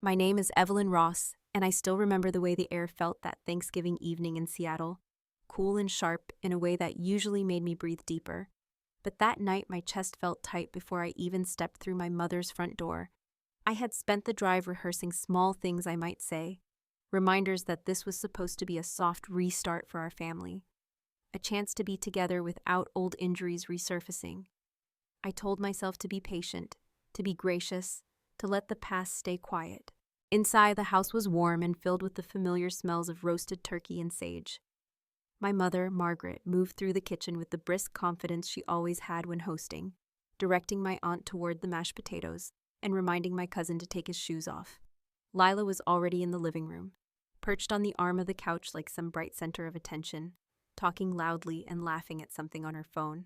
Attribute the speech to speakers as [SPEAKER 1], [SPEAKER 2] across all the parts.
[SPEAKER 1] My name is Evelyn Ross, and I still remember the way the air felt that Thanksgiving evening in Seattle, cool and sharp in a way that usually made me breathe deeper. But that night my chest felt tight before I even stepped through my mother's front door. I had spent the drive rehearsing small things I might say, reminders that this was supposed to be a soft restart for our family, a chance to be together without old injuries resurfacing. I told myself to be patient, to be gracious, to let the past stay quiet. Inside, the house was warm and filled with the familiar smells of roasted turkey and sage. My mother, Margaret, moved through the kitchen with the brisk confidence she always had when hosting, directing my aunt toward the mashed potatoes and reminding my cousin to take his shoes off. Lila was already in the living room, perched on the arm of the couch like some bright center of attention, talking loudly and laughing at something on her phone.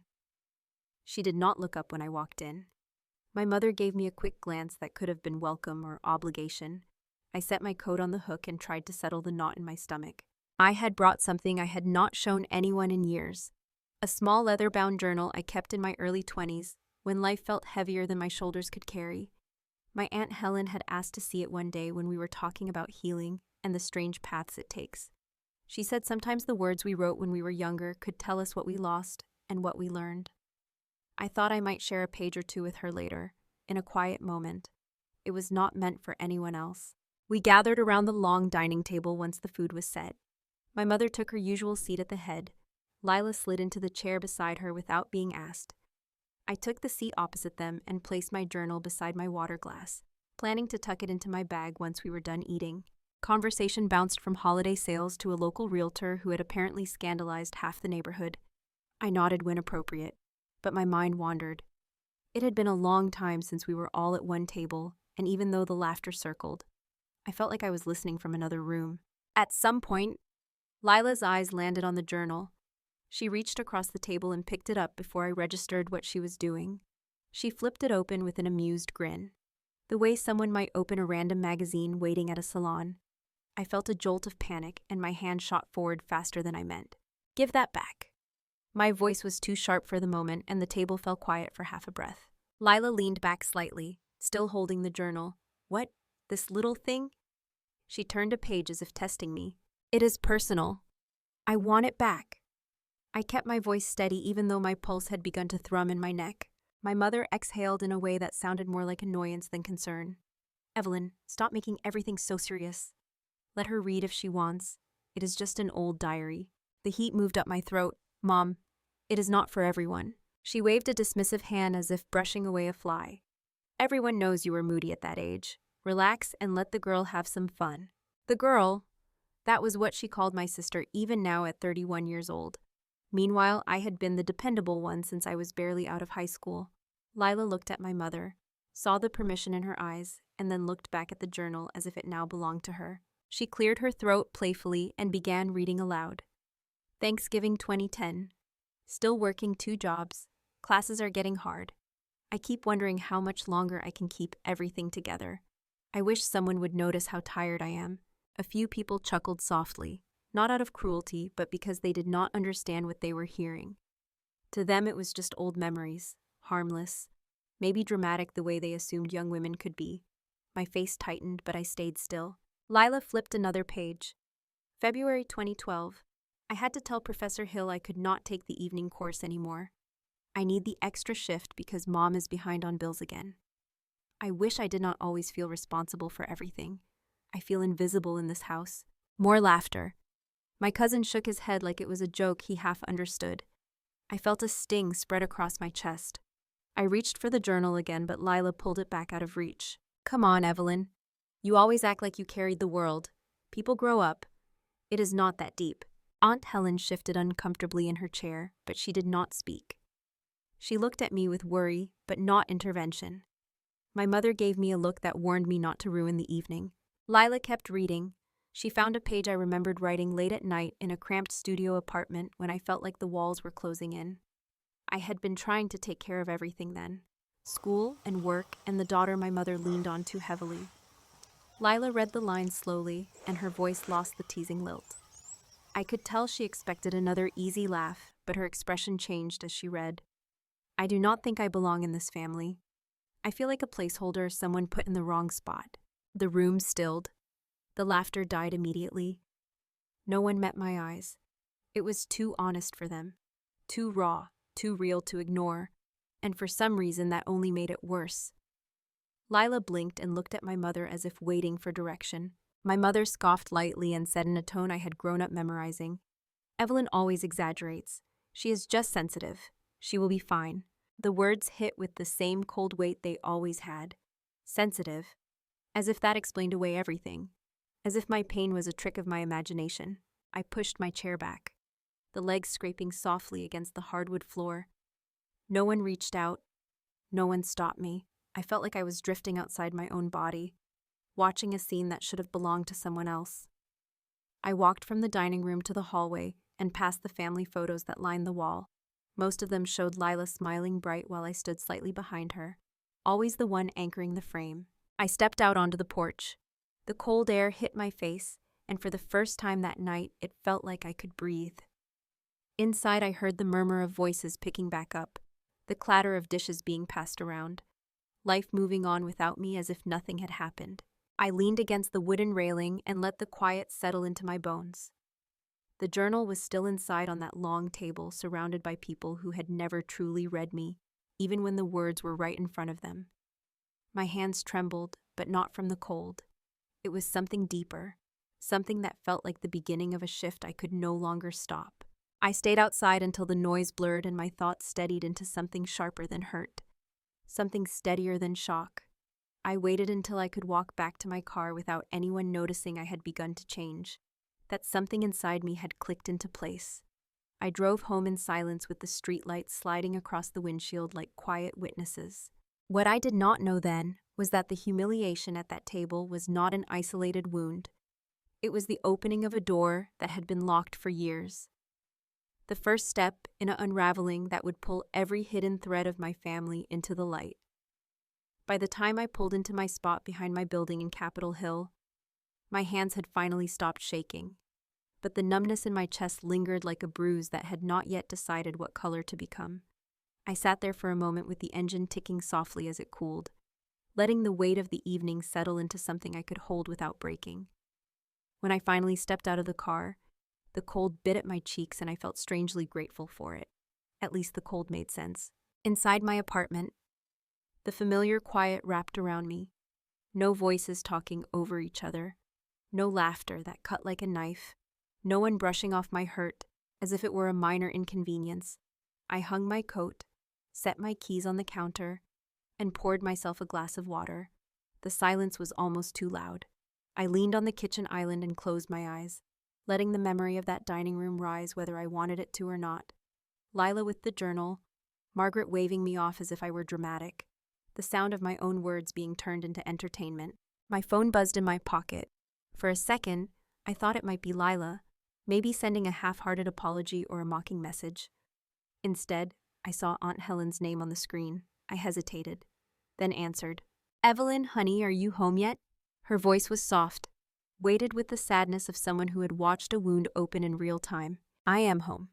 [SPEAKER 1] She did not look up when I walked in. My mother gave me a quick glance that could have been welcome or obligation. I set my coat on the hook and tried to settle the knot in my stomach. I had brought something I had not shown anyone in years. A small leather-bound journal I kept in my early 20s, when life felt heavier than my shoulders could carry. My Aunt Helen had asked to see it one day when we were talking about healing and the strange paths it takes. She said sometimes the words we wrote when we were younger could tell us what we lost and what we learned. I thought I might share a page or two with her later, in a quiet moment. It was not meant for anyone else. We gathered around the long dining table once the food was set. My mother took her usual seat at the head. Lila slid into the chair beside her without being asked. I took the seat opposite them and placed my journal beside my water glass, planning to tuck it into my bag once we were done eating. Conversation bounced from holiday sales to a local realtor who had apparently scandalized half the neighborhood. I nodded when appropriate, but my mind wandered. It had been a long time since we were all at one table, and even though the laughter circled, I felt like I was listening from another room. At some point, Lila's eyes landed on the journal. She reached across the table and picked it up before I registered what she was doing. She flipped it open with an amused grin, the way someone might open a random magazine waiting at a salon. I felt a jolt of panic, and my hand shot forward faster than I meant. "Give that back." My voice was too sharp for the moment, and the table fell quiet for half a breath. Lila leaned back slightly, still holding the journal. "What? This little thing?" She turned a page as if testing me. "It is personal. I want it back." I kept my voice steady even though my pulse had begun to thrum in my neck. My mother exhaled in a way that sounded more like annoyance than concern. "Evelyn, stop making everything so serious. Let her read if she wants. It is just an old diary." The heat moved up my throat. "Mom, it is not for everyone." She waved a dismissive hand as if brushing away a fly. "Everyone knows you were moody at that age. Relax and let the girl have some fun." The girl, that was what she called my sister even now at 31 years old. Meanwhile, I had been the dependable one since I was barely out of high school. Lila looked at my mother, saw the permission in her eyes, and then looked back at the journal as if it now belonged to her. She cleared her throat playfully and began reading aloud. Thanksgiving 2010. Still working 2 jobs. Classes are getting hard. I keep wondering how much longer I can keep everything together. I wish someone would notice how tired I am. A few people chuckled softly, not out of cruelty, but because they did not understand what they were hearing. To them it was just old memories, harmless, maybe dramatic the way they assumed young women could be. My face tightened, but I stayed still. Lila flipped another page. February 2012. I had to tell Professor Hill I could not take the evening course anymore. I need the extra shift because Mom is behind on bills again. I wish I did not always feel responsible for everything. I feel invisible in this house. More laughter. My cousin shook his head like it was a joke he half understood. I felt a sting spread across my chest. I reached for the journal again, but Lila pulled it back out of reach. "Come on, Evelyn. You always act like you carried the world. People grow up. It is not that deep." Aunt Helen shifted uncomfortably in her chair, but she did not speak. She looked at me with worry, but not intervention. My mother gave me a look that warned me not to ruin the evening. Lila kept reading. She found a page I remembered writing late at night in a cramped studio apartment when I felt like the walls were closing in. I had been trying to take care of everything then. School and work and the daughter my mother leaned on too heavily. Lila read the lines slowly, and her voice lost the teasing lilt. I could tell she expected another easy laugh, but her expression changed as she read. "I do not think I belong in this family. I feel like a placeholder someone put in the wrong spot. The room stilled. The laughter died immediately. No one met my eyes. It was too honest for them. Too raw, too real to ignore. And for some reason that only made it worse. Lila blinked and looked at my mother as if waiting for direction. My mother scoffed lightly and said in a tone I had grown up memorizing, "Evelyn always exaggerates. She is just sensitive. She will be fine." The words hit with the same cold weight they always had. Sensitive. As if that explained away everything. As if my pain was a trick of my imagination. I pushed my chair back, the legs scraping softly against the hardwood floor. No one reached out. No one stopped me. I felt like I was drifting outside my own body, watching a scene that should have belonged to someone else. I walked from the dining room to the hallway and past the family photos that lined the wall. Most of them showed Lila smiling bright while I stood slightly behind her, always the one anchoring the frame. I stepped out onto the porch. The cold air hit my face, and for the first time that night, it felt like I could breathe. Inside, I heard the murmur of voices picking back up, the clatter of dishes being passed around, life moving on without me as if nothing had happened. I leaned against the wooden railing and let the quiet settle into my bones. The journal was still inside on that long table, surrounded by people who had never truly read me, even when the words were right in front of them. My hands trembled, but not from the cold. It was something deeper, something that felt like the beginning of a shift I could no longer stop. I stayed outside until the noise blurred and my thoughts steadied into something sharper than hurt, something steadier than shock. I waited until I could walk back to my car without anyone noticing I had begun to change, that something inside me had clicked into place. I drove home in silence with the streetlights sliding across the windshield like quiet witnesses. What I did not know then was that the humiliation at that table was not an isolated wound. It was the opening of a door that had been locked for years. The first step in an unraveling that would pull every hidden thread of my family into the light. By the time I pulled into my spot behind my building in Capitol Hill, my hands had finally stopped shaking, but the numbness in my chest lingered like a bruise that had not yet decided what color to become. I sat there for a moment with the engine ticking softly as it cooled, letting the weight of the evening settle into something I could hold without breaking. When I finally stepped out of the car, the cold bit at my cheeks and I felt strangely grateful for it. At least the cold made sense. Inside my apartment, the familiar quiet wrapped around me. No voices talking over each other. No laughter that cut like a knife. No one brushing off my hurt as if it were a minor inconvenience. I hung my coat, set my keys on the counter, and poured myself a glass of water. The silence was almost too loud. I leaned on the kitchen island and closed my eyes, letting the memory of that dining room rise whether I wanted it to or not. Lila with the journal, Margaret waving me off as if I were dramatic, the sound of my own words being turned into entertainment. My phone buzzed in my pocket. For a second, I thought it might be Lila, maybe sending a half-hearted apology or a mocking message. Instead, I saw Aunt Helen's name on the screen. I hesitated, then answered. "Evelyn, honey, are you home yet?" Her voice was soft, weighted with the sadness of someone who had watched a wound open in real time. "I am home."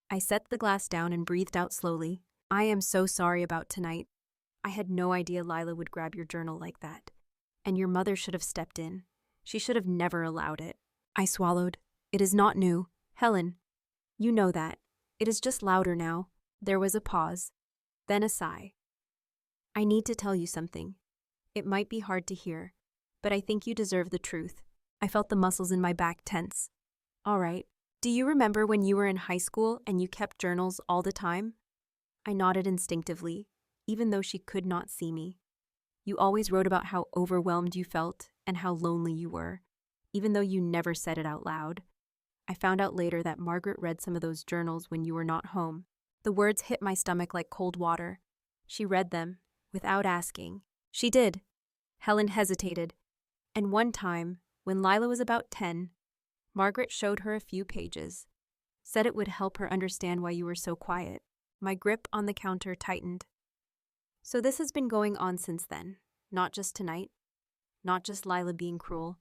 [SPEAKER 1] I set the glass down and breathed out slowly. "I am so sorry about tonight. I had no idea Lila would grab your journal like that. And your mother should have stepped in. She should have never allowed it." I swallowed. "It is not new. Helen, you know that. It is just louder now." There was a pause, then a sigh. "I need to tell you something. It might be hard to hear, but I think you deserve the truth." I felt the muscles in my back tense. "All right. Do you remember when you were in high school and you kept journals all the time?" I nodded instinctively, even though she could not see me. "You always wrote about how overwhelmed you felt and how lonely you were, even though you never said it out loud. I found out later that Margaret read some of those journals when you were not home." The words hit my stomach like cold water. She read them, without asking. "She did." Helen hesitated. "And one time, when Lila was about 10, Margaret showed her a few pages, said it would help her understand why you were so quiet." My grip on the counter tightened. "So this has been going on since then, not just tonight, not just Lila being cruel."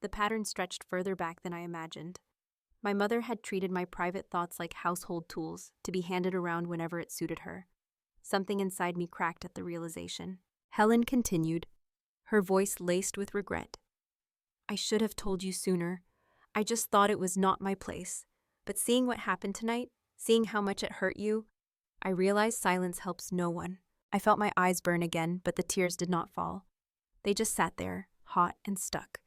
[SPEAKER 1] The pattern stretched further back than I imagined. My mother had treated my private thoughts like household tools to be handed around whenever it suited her. Something inside me cracked at the realization. Helen continued, her voice laced with regret. I should have told you sooner. I just thought it was not my place. But seeing what happened tonight, seeing how much it hurt you, I realized silence helps no one. I felt my eyes burn again, but the tears did not fall. They just sat there, hot and stuck,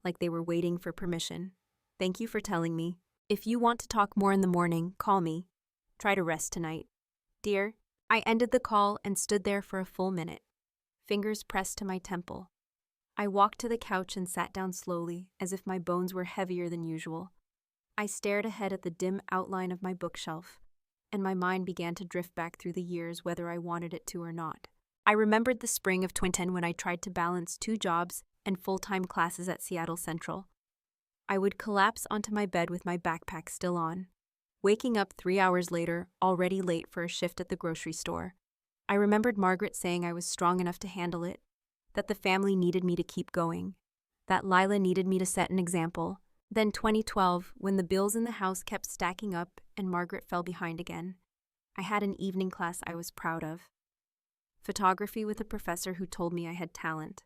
[SPEAKER 1] like they were waiting for permission. Thank you for telling me. If you want to talk more in the morning, call me. Try to rest tonight. Dear, I ended the call and stood there for a full minute, fingers pressed to my temple. I walked to the couch and sat down slowly, as if my bones were heavier than usual. I stared ahead at the dim outline of my bookshelf, and my mind began to drift back through the years whether I wanted it to or not. I remembered the spring of 2010 when I tried to balance 2 jobs and full-time classes at Seattle Central. I would collapse onto my bed with my backpack still on, waking up 3 hours later, already late for a shift at the grocery store. I remembered Margaret saying I was strong enough to handle it, that the family needed me to keep going, that Lila needed me to set an example. Then 2012, when the bills in the house kept stacking up and Margaret fell behind again, I had an evening class I was proud of. Photography with a professor who told me I had talent.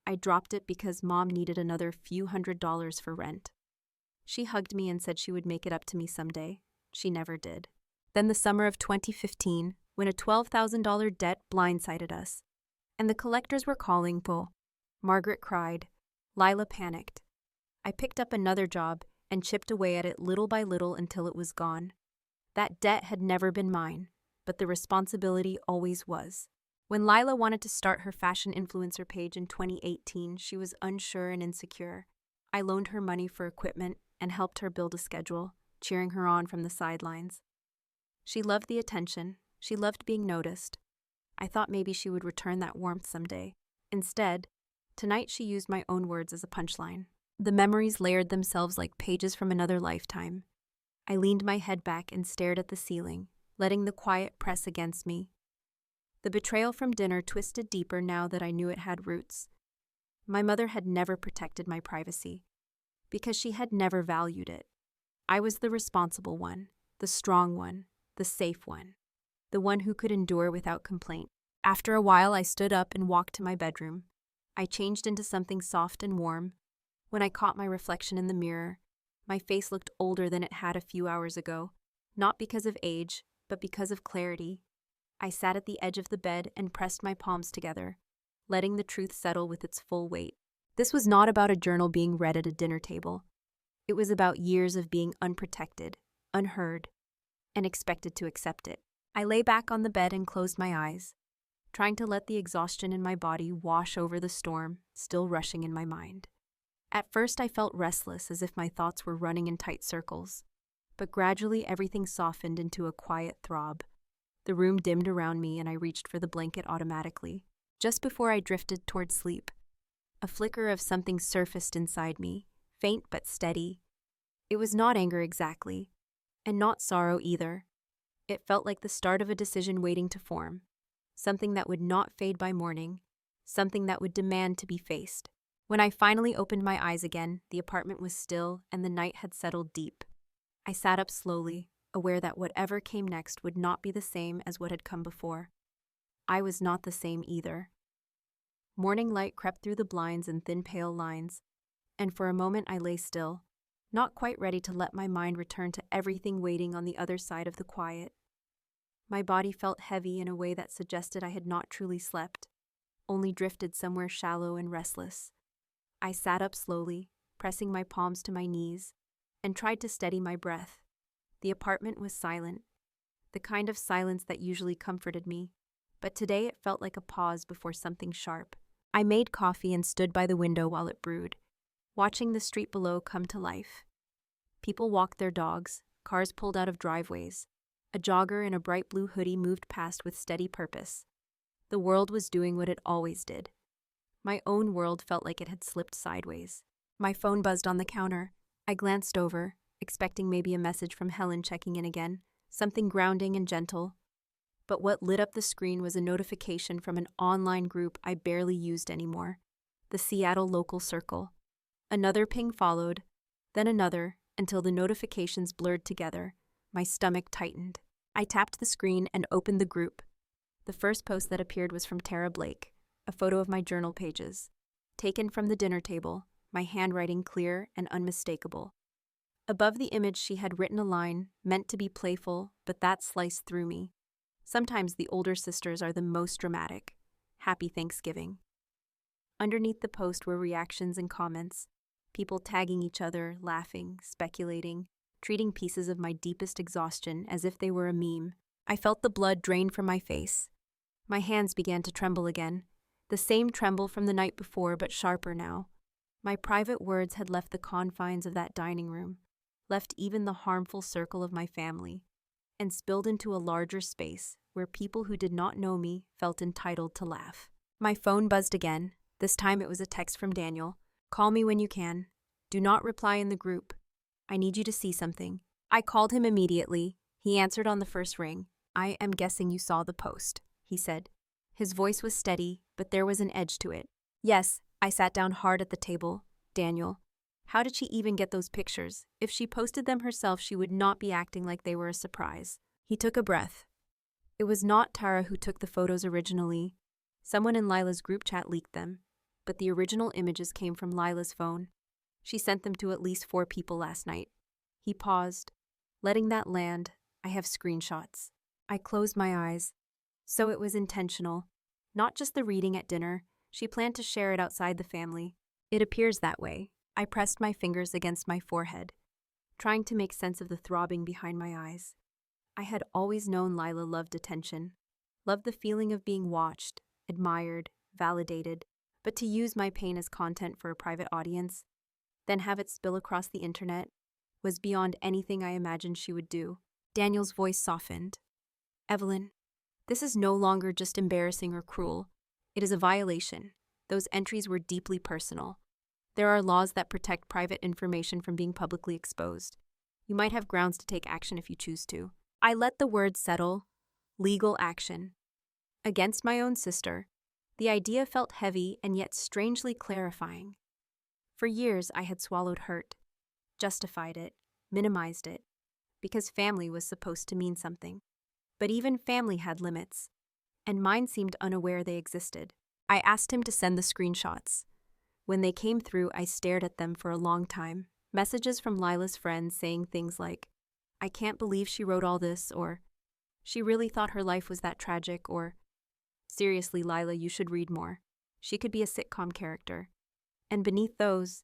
[SPEAKER 1] I dropped it because Mom needed another few $100s for rent. She hugged me and said she would make it up to me someday. She never did. Then the summer of 2015, when a $12,000 debt blindsided us, and the collectors were calling po. Margaret cried. Lila panicked. I picked up another job and chipped away at it little by little until it was gone. That debt had never been mine, but the responsibility always was. When Lila wanted to start her fashion influencer page in 2018, she was unsure and insecure. I loaned her money for equipment and helped her build a schedule, cheering her on from the sidelines. She loved the attention. She loved being noticed. I thought maybe she would return that warmth someday. Instead, tonight she used my own words as a punchline. The memories layered themselves like pages from another lifetime. I leaned my head back and stared at the ceiling, letting the quiet press against me. The betrayal from dinner twisted deeper now that I knew it had roots. My mother had never protected my privacy, because she had never valued it. I was the responsible one, the strong one, the safe one, the one who could endure without complaint. After a while, I stood up and walked to my bedroom. I changed into something soft and warm. When I caught my reflection in the mirror, my face looked older than it had a few hours ago, not because of age, but because of clarity. I sat at the edge of the bed and pressed my palms together, letting the truth settle with its full weight. This was not about a journal being read at a dinner table. It was about years of being unprotected, unheard, and expected to accept it. I lay back on the bed and closed my eyes, trying to let the exhaustion in my body wash over the storm still rushing in my mind. At first I felt restless, as if my thoughts were running in tight circles, but gradually everything softened into a quiet throb. The room dimmed around me and I reached for the blanket automatically. Just before I drifted toward sleep, a flicker of something surfaced inside me, faint but steady. It was not anger exactly, and not sorrow either. It felt like the start of a decision waiting to form, something that would not fade by morning, something that would demand to be faced. When I finally opened my eyes again, the apartment was still and the night had settled deep. I sat up slowly, aware that whatever came next would not be the same as what had come before. I was not the same either. Morning light crept through the blinds in thin pale lines, and for a moment I lay still, not quite ready to let my mind return to everything waiting on the other side of the quiet. My body felt heavy in a way that suggested I had not truly slept, only drifted somewhere shallow and restless. I sat up slowly, pressing my palms to my knees, and tried to steady my breath. The apartment was silent, the kind of silence that usually comforted me, but today it felt like a pause before something sharp. I made coffee and stood by the window while it brewed, watching the street below come to life. People walked their dogs, cars pulled out of driveways. A jogger in a bright blue hoodie moved past with steady purpose. The world was doing what it always did. My own world felt like it had slipped sideways. My phone buzzed on the counter. I glanced over, expecting maybe a message from Helen checking in again, something grounding and gentle. But what lit up the screen was a notification from an online group I barely used anymore, the Seattle Local Circle. Another ping followed, then another, until the notifications blurred together. My stomach tightened. I tapped the screen and opened the group. The first post that appeared was from Tara Blake, a photo of my journal pages, taken from the dinner table, my handwriting clear and unmistakable. Above the image she had written a line, meant to be playful, but that sliced through me. Sometimes the older sisters are the most dramatic. Happy Thanksgiving. Underneath the post were reactions and comments, people tagging each other, laughing, speculating, treating pieces of my deepest exhaustion as if they were a meme. I felt the blood drain from my face. My hands began to tremble again, the same tremble from the night before, but sharper now. My private words had left the confines of that dining room, left even the harmful circle of my family, and spilled into a larger space where people who did not know me felt entitled to laugh. My phone buzzed again. This time it was a text from Daniel. "Call me when you can. Do not reply in the group. I need you to see something." I called him immediately. He answered on the first ring. "I am guessing you saw the post," he said. His voice was steady, but there was an edge to it. "Yes." I sat down hard at the table. "Daniel, how did she even get those pictures? If she posted them herself, she would not be acting like they were a surprise." He took a breath. "It was not Tara who took the photos originally. Someone in Lila's group chat leaked them, but the original images came from Lila's phone. She sent them to at least 4 people last night." He paused. Letting that land, "I have screenshots." I closed my eyes. So it was intentional. Not just the reading at dinner. She planned to share it outside the family. It appears that way. I pressed my fingers against my forehead, trying to make sense of the throbbing behind my eyes. I had always known Lila loved attention, loved the feeling of being watched, admired, validated, but to use my pain as content for a private audience, then have it spill across the internet, was beyond anything I imagined she would do. Daniel's voice softened. "Evelyn, this is no longer just embarrassing or cruel. It is a violation. Those entries were deeply personal. There are laws that protect private information from being publicly exposed. You might have grounds to take action if you choose to." I let the words settle. Legal action. Against my own sister. The idea felt heavy and yet strangely clarifying. For years I had swallowed hurt, justified it, minimized it, because family was supposed to mean something. But even family had limits, and mine seemed unaware they existed. I asked him to send the screenshots. When they came through, I stared at them for a long time. Messages from Lila's friends saying things like, "I can't believe she wrote all this," or "She really thought her life was that tragic," or "Seriously, Lila, you should read more. She could be a sitcom character." And beneath those,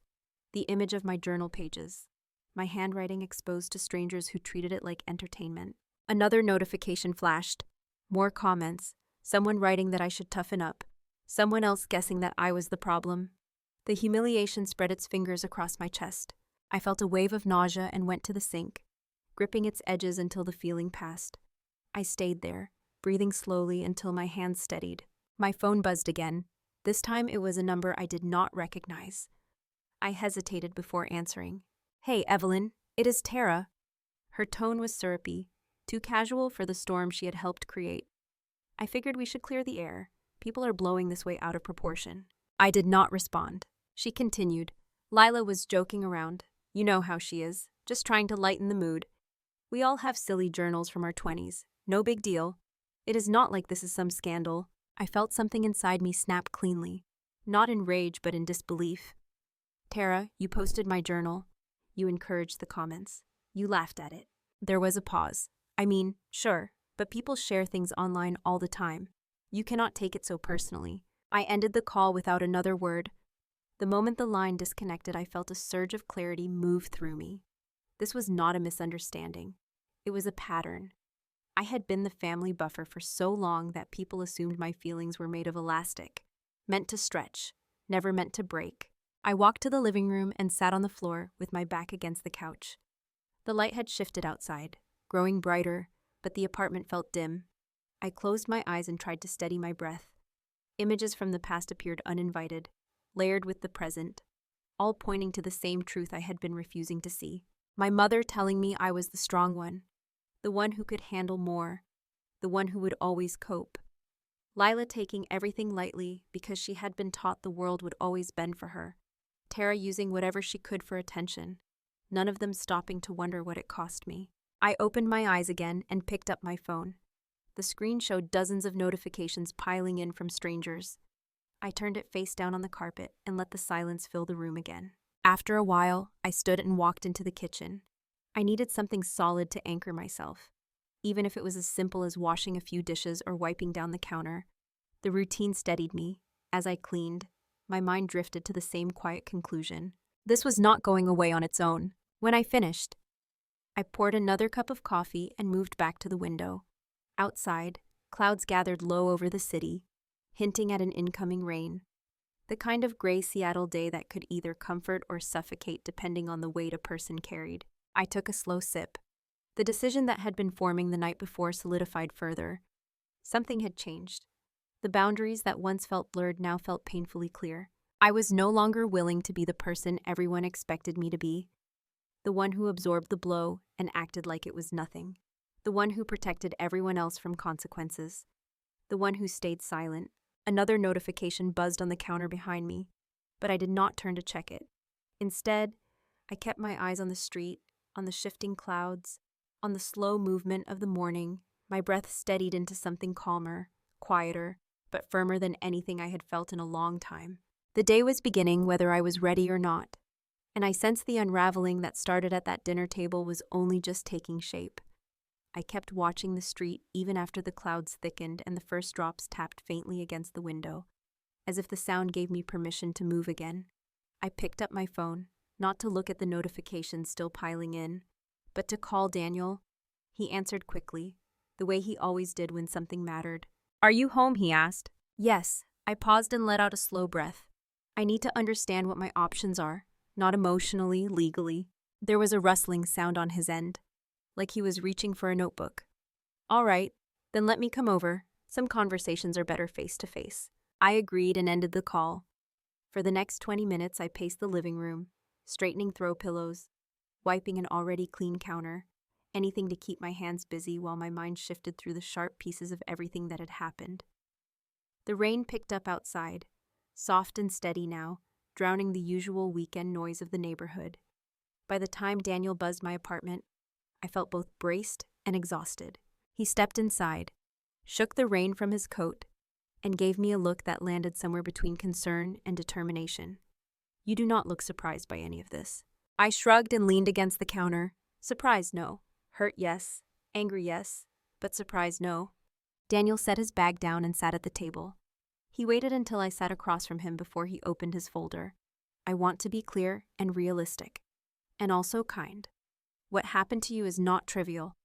[SPEAKER 1] the image of my journal pages, my handwriting exposed to strangers who treated it like entertainment. Another notification flashed. More comments, someone writing that I should toughen up, someone else guessing that I was the problem. The humiliation spread its fingers across my chest. I felt a wave of nausea and went to the sink, gripping its edges until the feeling passed. I stayed there, breathing slowly until my hands steadied. My phone buzzed again. This time it was a number I did not recognize. I hesitated before answering. "Hey, Evelyn, it is Tara." Her tone was syrupy, too casual for the storm she had helped create. I figured we should clear the air. People are blowing this way out of proportion. I did not respond. She continued. "Lila was joking around. You know how she is, just trying to lighten the mood. We all have silly journals from our 20s. No big deal. It is not like this is some scandal." I felt something inside me snap cleanly, not in rage but in disbelief. "Tara, you posted my journal. You encouraged the comments. You laughed at it." There was a pause. "I mean, sure, but people share things online all the time. You cannot take it so personally." I ended the call without another word. The moment the line disconnected, I felt a surge of clarity move through me. This was not a misunderstanding. It was a pattern. I had been the family buffer for so long that people assumed my feelings were made of elastic, meant to stretch, never meant to break. I walked to the living room and sat on the floor with my back against the couch. The light had shifted outside, growing brighter, but the apartment felt dim. I closed my eyes and tried to steady my breath. Images from the past appeared uninvited, layered with the present, all pointing to the same truth I had been refusing to see. My mother telling me I was the strong one, the one who could handle more, the one who would always cope. Lila taking everything lightly because she had been taught the world would always bend for her. Tara using whatever she could for attention, none of them stopping to wonder what it cost me. I opened my eyes again and picked up my phone. The screen showed dozens of notifications piling in from strangers. I turned it face down on the carpet and let the silence fill the room again. After a while, I stood and walked into the kitchen. I needed something solid to anchor myself, even if it was as simple as washing a few dishes or wiping down the counter. The routine steadied me. As I cleaned, my mind drifted to the same quiet conclusion. This was not going away on its own. When I finished, I poured another cup of coffee and moved back to the window. Outside, clouds gathered low over the city, hinting at an incoming rain. The kind of gray Seattle day that could either comfort or suffocate depending on the weight a person carried. I took a slow sip. The decision that had been forming the night before solidified further. Something had changed. The boundaries that once felt blurred now felt painfully clear. I was no longer willing to be the person everyone expected me to be. The one who absorbed the blow and acted like it was nothing. The one who protected everyone else from consequences. The one who stayed silent. Another notification buzzed on the counter behind me, but I did not turn to check it. Instead, I kept my eyes on the street, on the shifting clouds, on the slow movement of the morning. My breath steadied into something calmer, quieter, but firmer than anything I had felt in a long time. The day was beginning whether I was ready or not, and I sensed the unraveling that started at that dinner table was only just taking shape. I kept watching the street even after the clouds thickened and the first drops tapped faintly against the window, as if the sound gave me permission to move again. I picked up my phone, not to look at the notifications still piling in, but to call Daniel. He answered quickly, the way he always did when something mattered. "Are you home?" he asked. "Yes." I paused and let out a slow breath. I need to understand what my options are, not emotionally, legally. There was a rustling sound on his end, like he was reaching for a notebook. "All right, then let me come over. Some conversations are better face to face." I agreed and ended the call. For the next 20 minutes, I paced the living room, straightening throw pillows, wiping an already clean counter, anything to keep my hands busy while my mind shifted through the sharp pieces of everything that had happened. The rain picked up outside, soft and steady now, drowning the usual weekend noise of the neighborhood. By the time Daniel buzzed my apartment, I felt both braced and exhausted. He stepped inside, shook the rain from his coat, and gave me a look that landed somewhere between concern and determination. "You do not look surprised by any of this." I shrugged and leaned against the counter. Surprised, no. Hurt, yes. Angry, yes. But surprised, no. Daniel set his bag down and sat at the table. He waited until I sat across from him before he opened his folder. "I want to be clear and realistic, and also kind. What happened to you is not trivial.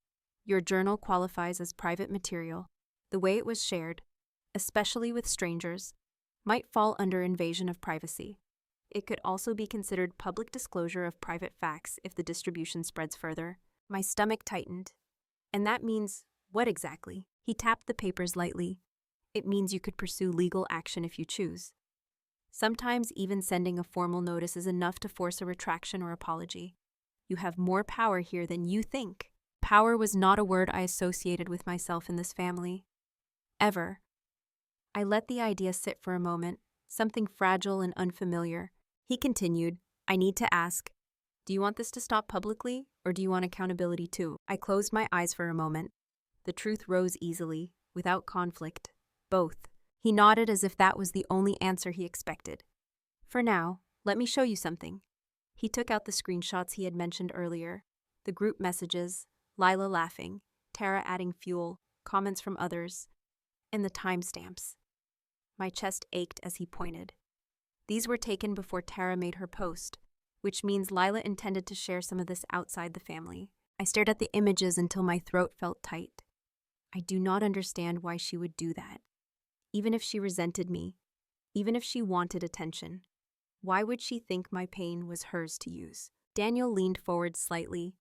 [SPEAKER 1] Your journal qualifies as private material. The way it was shared, especially with strangers, might fall under invasion of privacy. It could also be considered public disclosure of private facts if the distribution spreads further." My stomach tightened. "And that means what exactly?" He tapped the papers lightly. "It means you could pursue legal action if you choose. Sometimes even sending a formal notice is enough to force a retraction or apology. You have more power here than you think." Power was not a word I associated with myself in this family. Ever. I let the idea sit for a moment, something fragile and unfamiliar. He continued, "I need to ask, do you want this to stop publicly, or do you want accountability too?" I closed my eyes for a moment. The truth rose easily, without conflict. Both. He nodded as if that was the only answer he expected. "For now, let me show you something." He took out the screenshots he had mentioned earlier, the group messages, Lila laughing, Tara adding fuel, comments from others, and the timestamps. My chest ached as he pointed. These were taken before Tara made her post, which means Lila intended to share some of this outside the family. I stared at the images until my throat felt tight. I do not understand why she would do that. Even if she resented me, even if she wanted attention, why would she think my pain was hers to use? Daniel leaned forward slightly.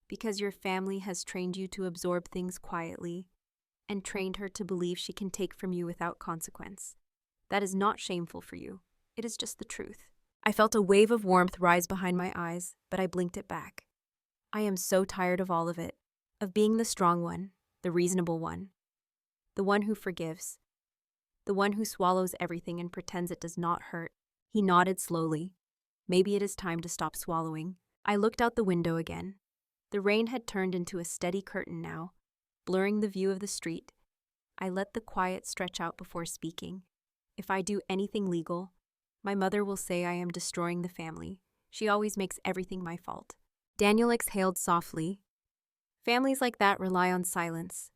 [SPEAKER 1] "Because your family has trained you to absorb things quietly, and trained her to believe she can take from you without consequence. That is not shameful for you. It is just the truth." I felt a wave of warmth rise behind my eyes, but I blinked it back. I am so tired of all of it, of being the strong one, the reasonable one, the one who forgives, the one who swallows everything and pretends it does not hurt. He nodded slowly. Maybe it is time to stop swallowing. I looked out the window again. The rain had turned into a steady curtain now, blurring the view of the street. I let the quiet stretch out before speaking. If I do anything legal, my mother will say I am destroying the family. She always makes everything my fault. Daniel exhaled softly. Families like that rely on silence.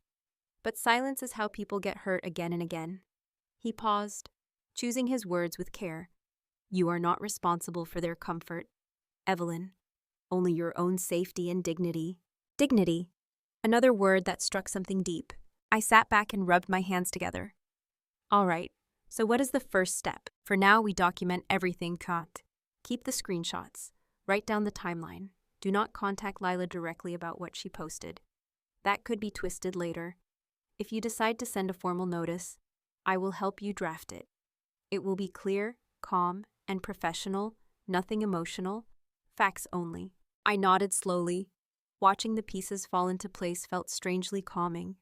[SPEAKER 1] But silence is how people get hurt again and again. He paused, choosing his words with care. You are not responsible for their comfort, Evelyn. Only your own safety and dignity. Dignity. Another word that struck something deep. I sat back and rubbed my hands together. All right, so what is the first step? For now, we document everything, Kat. Keep the screenshots. Write down the timeline. Do not contact Lila directly about what she posted. That could be twisted later. If you decide to send a formal notice, I will help you draft it. It will be clear, calm, and professional, nothing emotional, facts only. I nodded slowly. Watching the pieces fall into place felt strangely calming,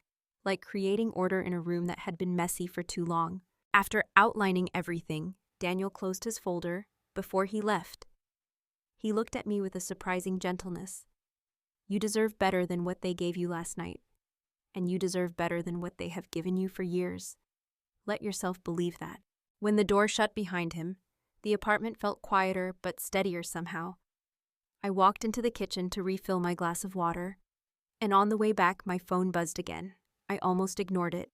[SPEAKER 1] like creating order in a room that had been messy for too long. After outlining everything, Daniel closed his folder. Before he left, he looked at me with a surprising gentleness. You deserve better than what they gave you last night, and you deserve better than what they have given you for years. Let yourself believe that. When the door shut behind him, the apartment felt quieter but steadier somehow. I walked into the kitchen to refill my glass of water, and on the way back my phone buzzed again. I almost ignored it,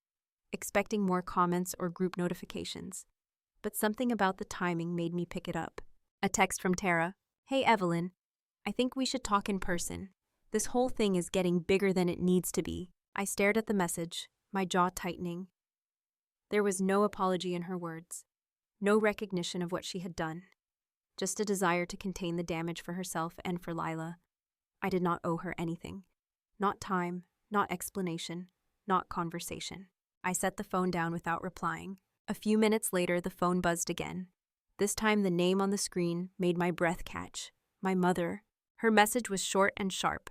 [SPEAKER 1] expecting more comments or group notifications. But something about the timing made me pick it up. A text from Tara. Hey Evelyn, I think we should talk in person. This whole thing is getting bigger than it needs to be. I stared at the message, my jaw tightening. There was no apology in her words, no recognition of what she had done, just a desire to contain the damage for herself and for Lila. I did not owe her anything. Not time, not explanation, not conversation. I set the phone down without replying. A few minutes later, the phone buzzed again. This time, the name on the screen made my breath catch. My mother. Her message was short and sharp.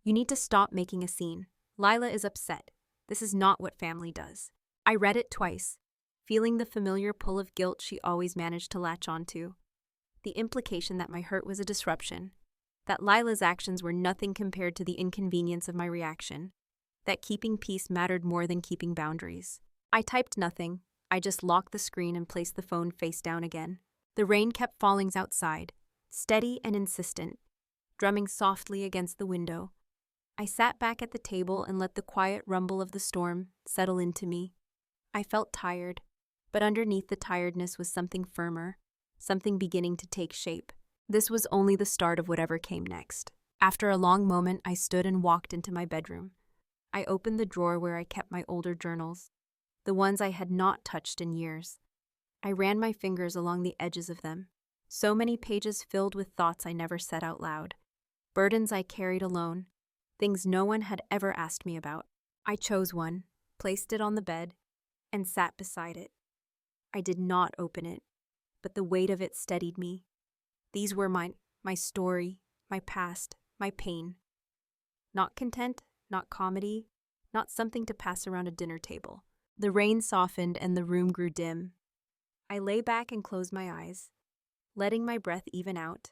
[SPEAKER 1] You need to stop making a scene. Lila is upset. This is not what family does. I read it twice, feeling the familiar pull of guilt she always managed to latch onto. The implication that my hurt was a disruption, that Lila's actions were nothing compared to the inconvenience of my reaction, that keeping peace mattered more than keeping boundaries. I typed nothing. I just locked the screen and placed the phone face down again. The rain kept falling outside, steady and insistent, drumming softly against the window. I sat back at the table and let the quiet rumble of the storm settle into me. I felt tired, but underneath the tiredness was something firmer, something beginning to take shape. This was only the start of whatever came next. After a long moment, I stood and walked into my bedroom. I opened the drawer where I kept my older journals, the ones I had not touched in years. I ran my fingers along the edges of them. So many pages filled with thoughts I never said out loud, burdens I carried alone, things no one had ever asked me about. I chose one, placed it on the bed, and sat beside it. I did not open it, but the weight of it steadied me. These were my story, my past, my pain. Not content, not comedy, not something to pass around a dinner table. The rain softened and the room grew dim. I lay back and closed my eyes, letting my breath even out.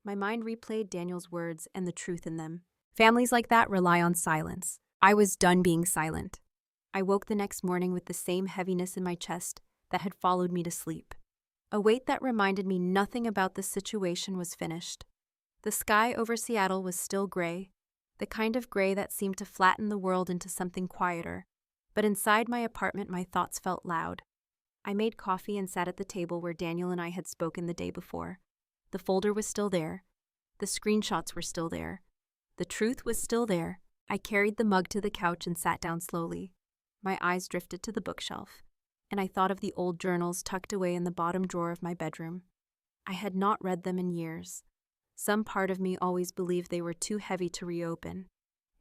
[SPEAKER 1] My mind replayed Daniel's words and the truth in them. Families like that rely on silence. I was done being silent. I woke the next morning with the same heaviness in my chest that had followed me to sleep. A weight that reminded me nothing about this situation was finished. The sky over Seattle was still gray, the kind of gray that seemed to flatten the world into something quieter. But inside my apartment, my thoughts felt loud. I made coffee and sat at the table where Daniel and I had spoken the day before. The folder was still there. The screenshots were still there. The truth was still there. I carried the mug to the couch and sat down slowly. My eyes drifted to the bookshelf, and I thought of the old journals tucked away in the bottom drawer of my bedroom. I had not read them in years. Some part of me always believed they were too heavy to reopen,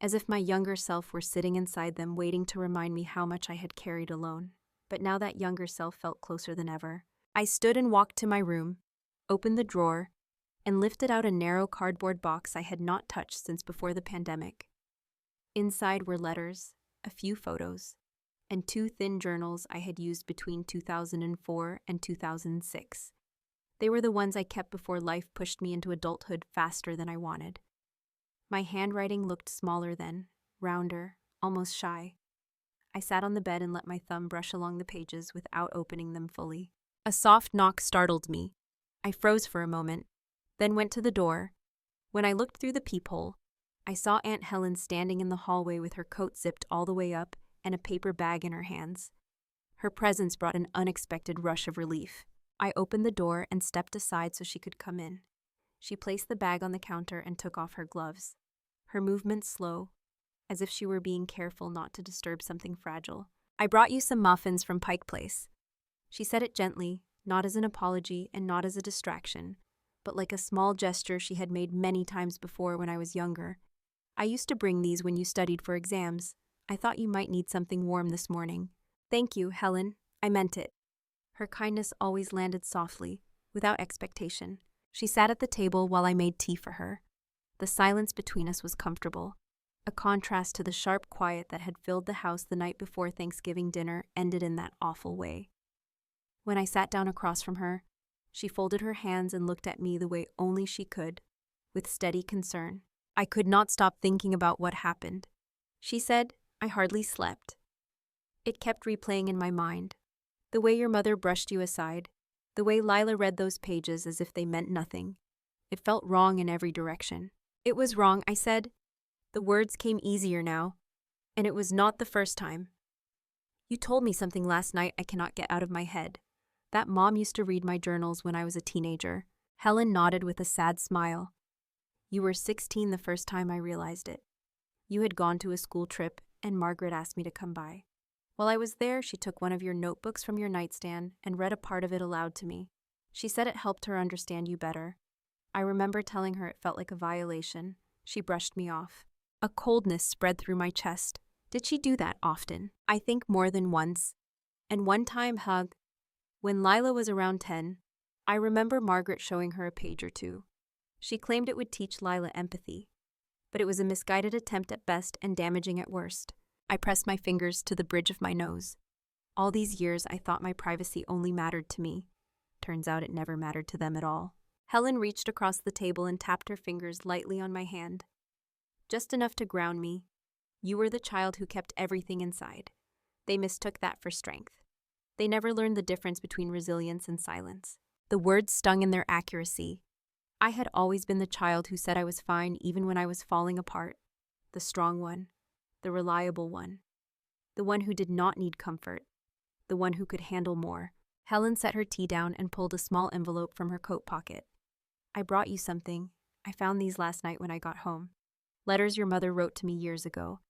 [SPEAKER 1] as if my younger self were sitting inside them waiting to remind me how much I had carried alone. But now that younger self felt closer than ever. I stood and walked to my room, opened the drawer, and lifted out a narrow cardboard box I had not touched since before the pandemic. Inside were letters, a few photos, and 2 thin journals I had used between 2004 and 2006. They were the ones I kept before life pushed me into adulthood faster than I wanted. My handwriting looked smaller then, rounder, almost shy. I sat on the bed and let my thumb brush along the pages without opening them fully. A soft knock startled me. I froze for a moment, then went to the door. When I looked through the peephole, I saw Aunt Helen standing in the hallway with her coat zipped all the way up and a paper bag in her hands. Her presence brought an unexpected rush of relief. I opened the door and stepped aside so she could come in. She placed the bag on the counter and took off her gloves. Her movements slow, as if she were being careful not to disturb something fragile. "I brought you some muffins from Pike Place." She said it gently, not as an apology and not as a distraction, but like a small gesture she had made many times before when I was younger. "I used to bring these when you studied for exams. I thought you might need something warm this morning." "Thank you, Helen. I meant it." Her kindness always landed softly, without expectation. She sat at the table while I made tea for her. The silence between us was comfortable. A contrast to the sharp quiet that had filled the house the night before Thanksgiving dinner ended in that awful way. When I sat down across from her, she folded her hands and looked at me the way only she could, with steady concern. I could not stop thinking about what happened. She said, "I hardly slept." It kept replaying in my mind. The way your mother brushed you aside, the way Lila read those pages as if they meant nothing. It felt wrong in every direction. "It was wrong," I said. The words came easier now, and it was not the first time. "You told me something last night I cannot get out of my head. That Mom used to read my journals when I was a teenager." Helen nodded with a sad smile. "You were 16 the first time I realized it. You had gone to a school trip, and Margaret asked me to come by. While I was there, she took one of your notebooks from your nightstand and read a part of it aloud to me. She said it helped her understand you better. I remember telling her it felt like a violation. She brushed me off. A coldness spread through my chest. Did she do that often? I think more than once. And one time, when Lila was around 10, I remember Margaret showing her a page or two. She claimed it would teach Lila empathy, but it was a misguided attempt at best and damaging at worst. I pressed my fingers to the bridge of my nose. All these years, I thought my privacy only mattered to me. Turns out it never mattered to them at all." Helen reached across the table and tapped her fingers lightly on my hand. "Just enough to ground me. You were the child who kept everything inside. They mistook that for strength. They never learned the difference between resilience and silence." The words stung in their accuracy. I had always been the child who said I was fine even when I was falling apart. The strong one. The reliable one. The one who did not need comfort. The one who could handle more. Helen set her tea down and pulled a small envelope from her coat pocket. "I brought you something. I found these last night when I got home. Letters your mother wrote to me years ago.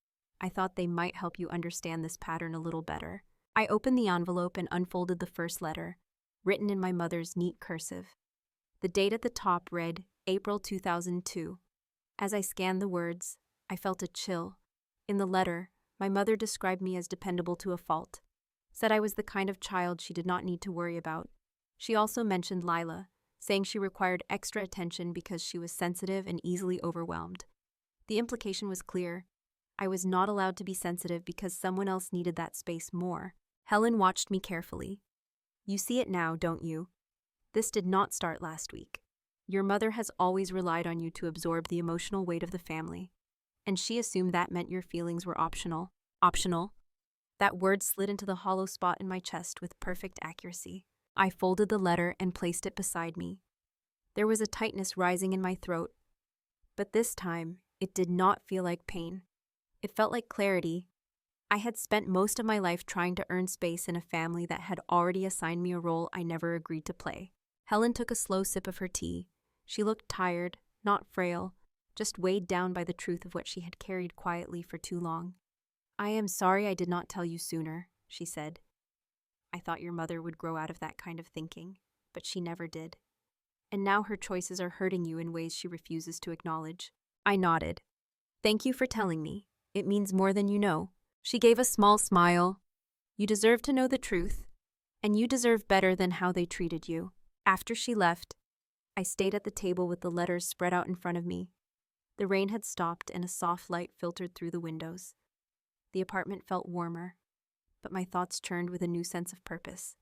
[SPEAKER 1] I thought they might help you understand this pattern a little better." I opened the envelope and unfolded the first letter, written in my mother's neat cursive. The date at the top read April 2002. As I scanned the words, I felt a chill. In the letter, my mother described me as dependable to a fault, said I was the kind of child she did not need to worry about. She also mentioned Lila, saying she required extra attention because she was sensitive and easily overwhelmed. The implication was clear. I was not allowed to be sensitive because someone else needed that space more. Helen watched me carefully. "You see it now, don't you? This did not start last week. Your mother has always relied on you to absorb the emotional weight of the family, and she assumed that meant your feelings were optional." Optional? That word slid into the hollow spot in my chest with perfect accuracy. I folded the letter and placed it beside me. There was a tightness rising in my throat, but this time it did not feel like pain. It felt like clarity. I had spent most of my life trying to earn space in a family that had already assigned me a role I never agreed to play. Helen took a slow sip of her tea. She looked tired, not frail, just weighed down by the truth of what she had carried quietly for too long. "I am sorry I did not tell you sooner," she said. "I thought your mother would grow out of that kind of thinking, but she never did. And now her choices are hurting you in ways she refuses to acknowledge." I nodded. "Thank you for telling me. It means more than you know." She gave a small smile. "You deserve to know the truth, and you deserve better than how they treated you." After she left, I stayed at the table with the letters spread out in front of me. The rain had stopped and a soft light filtered through the windows. The apartment felt warmer, but my thoughts churned with a new sense of purpose.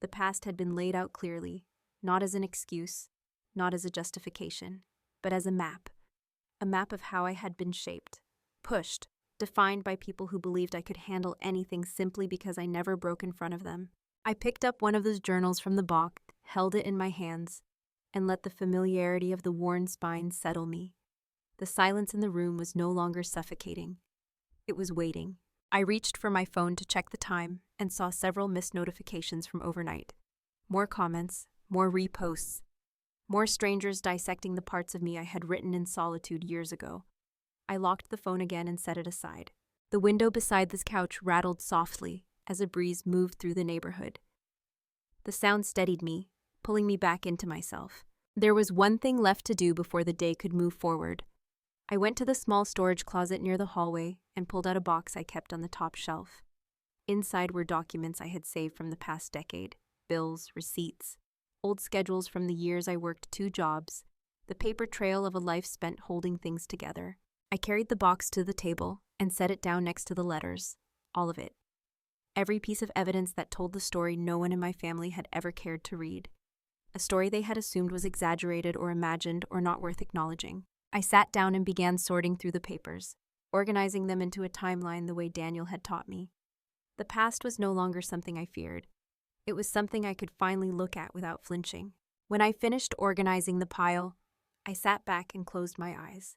[SPEAKER 1] The past had been laid out clearly, not as an excuse, not as a justification, but as a map of how I had been shaped, pushed, defined by people who believed I could handle anything simply because I never broke in front of them. I picked up one of those journals from the box, held it in my hands, and let the familiarity of the worn spine settle me. The silence in the room was no longer suffocating. It was waiting. I reached for my phone to check the time and saw several missed notifications from overnight. More comments, more reposts, more strangers dissecting the parts of me I had written in solitude years ago. I locked the phone again and set it aside. The window beside this couch rattled softly as a breeze moved through the neighborhood. The sound steadied me, pulling me back into myself. There was one thing left to do before the day could move forward. I went to the small storage closet near the hallway and pulled out a box I kept on the top shelf. Inside were documents I had saved from the past decade, bills, receipts, old schedules from the years I worked 2 jobs, the paper trail of a life spent holding things together. I carried the box to the table and set it down next to the letters, all of it. Every piece of evidence that told the story no one in my family had ever cared to read. A story they had assumed was exaggerated or imagined or not worth acknowledging. I sat down and began sorting through the papers, organizing them into a timeline the way Daniel had taught me. The past was no longer something I feared. It was something I could finally look at without flinching. When I finished organizing the pile, I sat back and closed my eyes.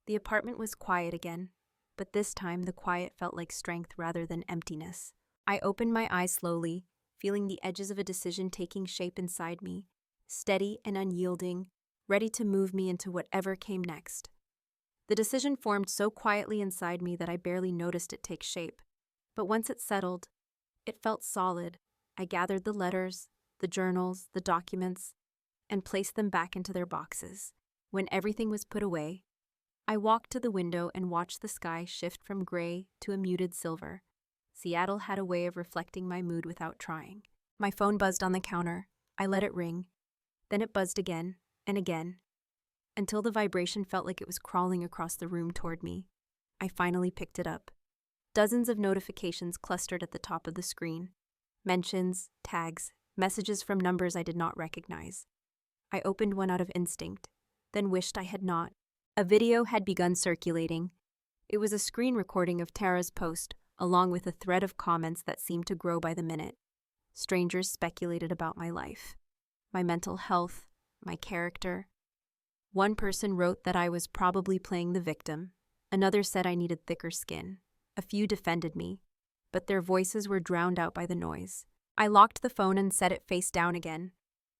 [SPEAKER 1] The apartment was quiet again, but this time the quiet felt like strength rather than emptiness. I opened my eyes slowly, feeling the edges of a decision taking shape inside me, steady and unyielding, ready to move me into whatever came next. The decision formed so quietly inside me that I barely noticed it take shape. But once it settled, it felt solid. I gathered the letters, the journals, the documents, and placed them back into their boxes. When everything was put away, I walked to the window and watched the sky shift from gray to a muted silver. Seattle had a way of reflecting my mood without trying. My phone buzzed on the counter. I let it ring. Then it buzzed again and again, until the vibration felt like it was crawling across the room toward me. I finally picked it up. Dozens of notifications clustered at the top of the screen. Mentions, tags, messages from numbers I did not recognize. I opened one out of instinct, then wished I had not. A video had begun circulating. It was a screen recording of Tara's post, along with a thread of comments that seemed to grow by the minute. Strangers speculated about my life, my mental health, my character. One person wrote that I was probably playing the victim. Another said I needed thicker skin. A few defended me, but their voices were drowned out by the noise. I locked the phone and set it face down again.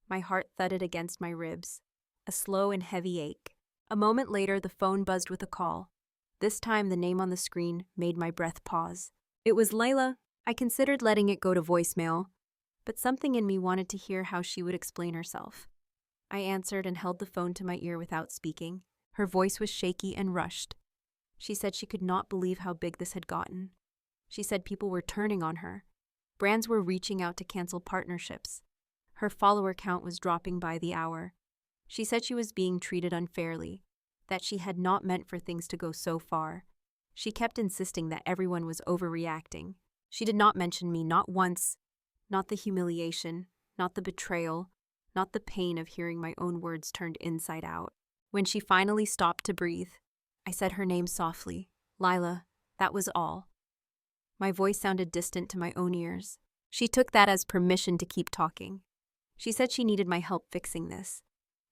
[SPEAKER 1] My heart thudded against my ribs, a slow and heavy ache. A moment later, the phone buzzed with a call. This time, the name on the screen made my breath pause. It was Layla. I considered letting it go to voicemail, but something in me wanted to hear how she would explain herself. I answered and held the phone to my ear without speaking. Her voice was shaky and rushed. She said she could not believe how big this had gotten. She said people were turning on her. Brands were reaching out to cancel partnerships. Her follower count was dropping by the hour. She said she was being treated unfairly, that she had not meant for things to go so far. She kept insisting that everyone was overreacting. She did not mention me, not once. Not the humiliation, not the betrayal, not the pain of hearing my own words turned inside out. When she finally stopped to breathe, I said her name softly. Lila, that was all. My voice sounded distant to my own ears. She took that as permission to keep talking. She said she needed my help fixing this.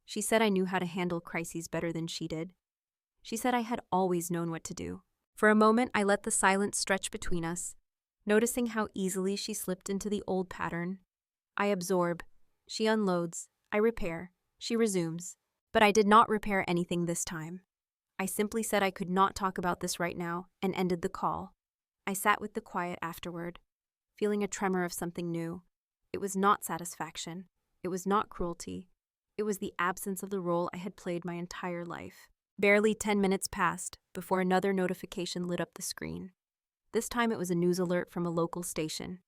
[SPEAKER 1] She said I knew how to handle crises better than she did. She said I had always known what to do. For a moment, I let the silence stretch between us, noticing how easily she slipped into the old pattern. I absorb. She unloads. I repair. She resumes. But I did not repair anything this time. I simply said I could not talk about this right now and ended the call. I sat with the quiet afterward, feeling a tremor of something new. It was not satisfaction. It was not cruelty. It was the absence of the role I had played my entire life. Barely 10 minutes passed before another notification lit up the screen. This time it was a news alert from a local station.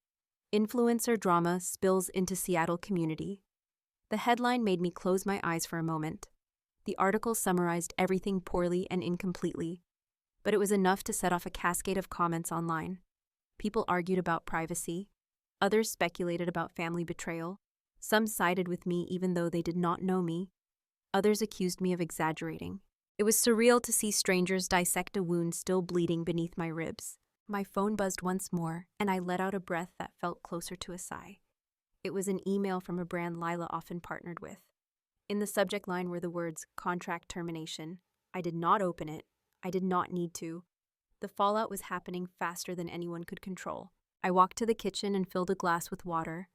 [SPEAKER 1] Influencer drama spills into Seattle community. The headline made me close my eyes for a moment. The article summarized everything poorly and incompletely, but it was enough to set off a cascade of comments online. People argued about privacy. Others speculated about family betrayal. Some sided with me even though they did not know me. Others accused me of exaggerating. It was surreal to see strangers dissect a wound still bleeding beneath my ribs. My phone buzzed once more, and I let out a breath that felt closer to a sigh. It was an email from a brand Lila often partnered with. In the subject line were the words, "Contract termination." I did not open it. I did not need to. The fallout was happening faster than anyone could control. I walked to the kitchen and filled a glass with water.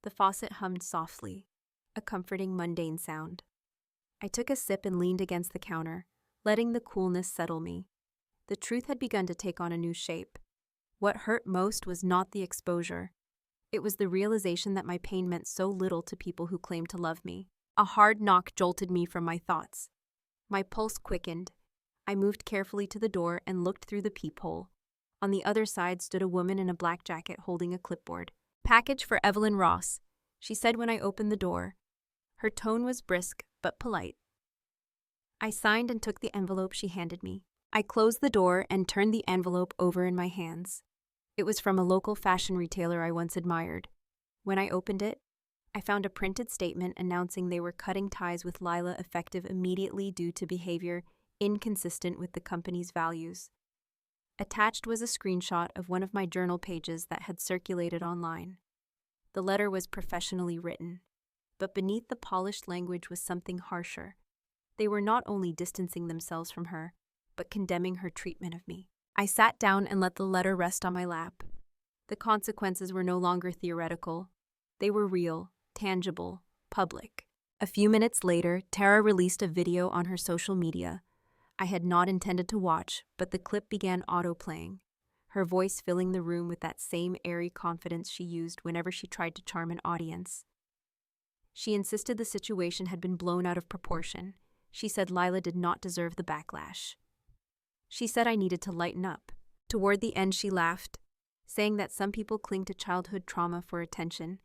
[SPEAKER 1] The faucet hummed softly, a comforting, mundane sound. I took a sip and leaned against the counter, letting the coolness settle me. The truth had begun to take on a new shape. What hurt most was not the exposure. It was the realization that my pain meant so little to people who claimed to love me. A hard knock jolted me from my thoughts. My pulse quickened. I moved carefully to the door and looked through the peephole. On the other side stood a woman in a black jacket holding a clipboard. "Package for Evelyn Ross," she said when I opened the door. Her tone was brisk but polite. I signed and took the envelope she handed me. I closed the door and turned the envelope over in my hands. It was from a local fashion retailer I once admired. When I opened it, I found a printed statement announcing they were cutting ties with Lila effective immediately due to behavior inconsistent with the company's values. Attached was a screenshot of one of my journal pages that had circulated online. The letter was professionally written, but beneath the polished language was something harsher. They were not only distancing themselves from her, but condemning her treatment of me. I sat down and let the letter rest on my lap. The consequences were no longer theoretical. They were real, tangible, public. A few minutes later, Tara released a video on her social media. I had not intended to watch, but the clip began auto-playing, her voice filling the room with that same airy confidence she used whenever she tried to charm an audience. She insisted the situation had been blown out of proportion. She said Lila did not deserve the backlash. She said I needed to lighten up. Toward the end, she laughed, saying that some people cling to childhood trauma for attention.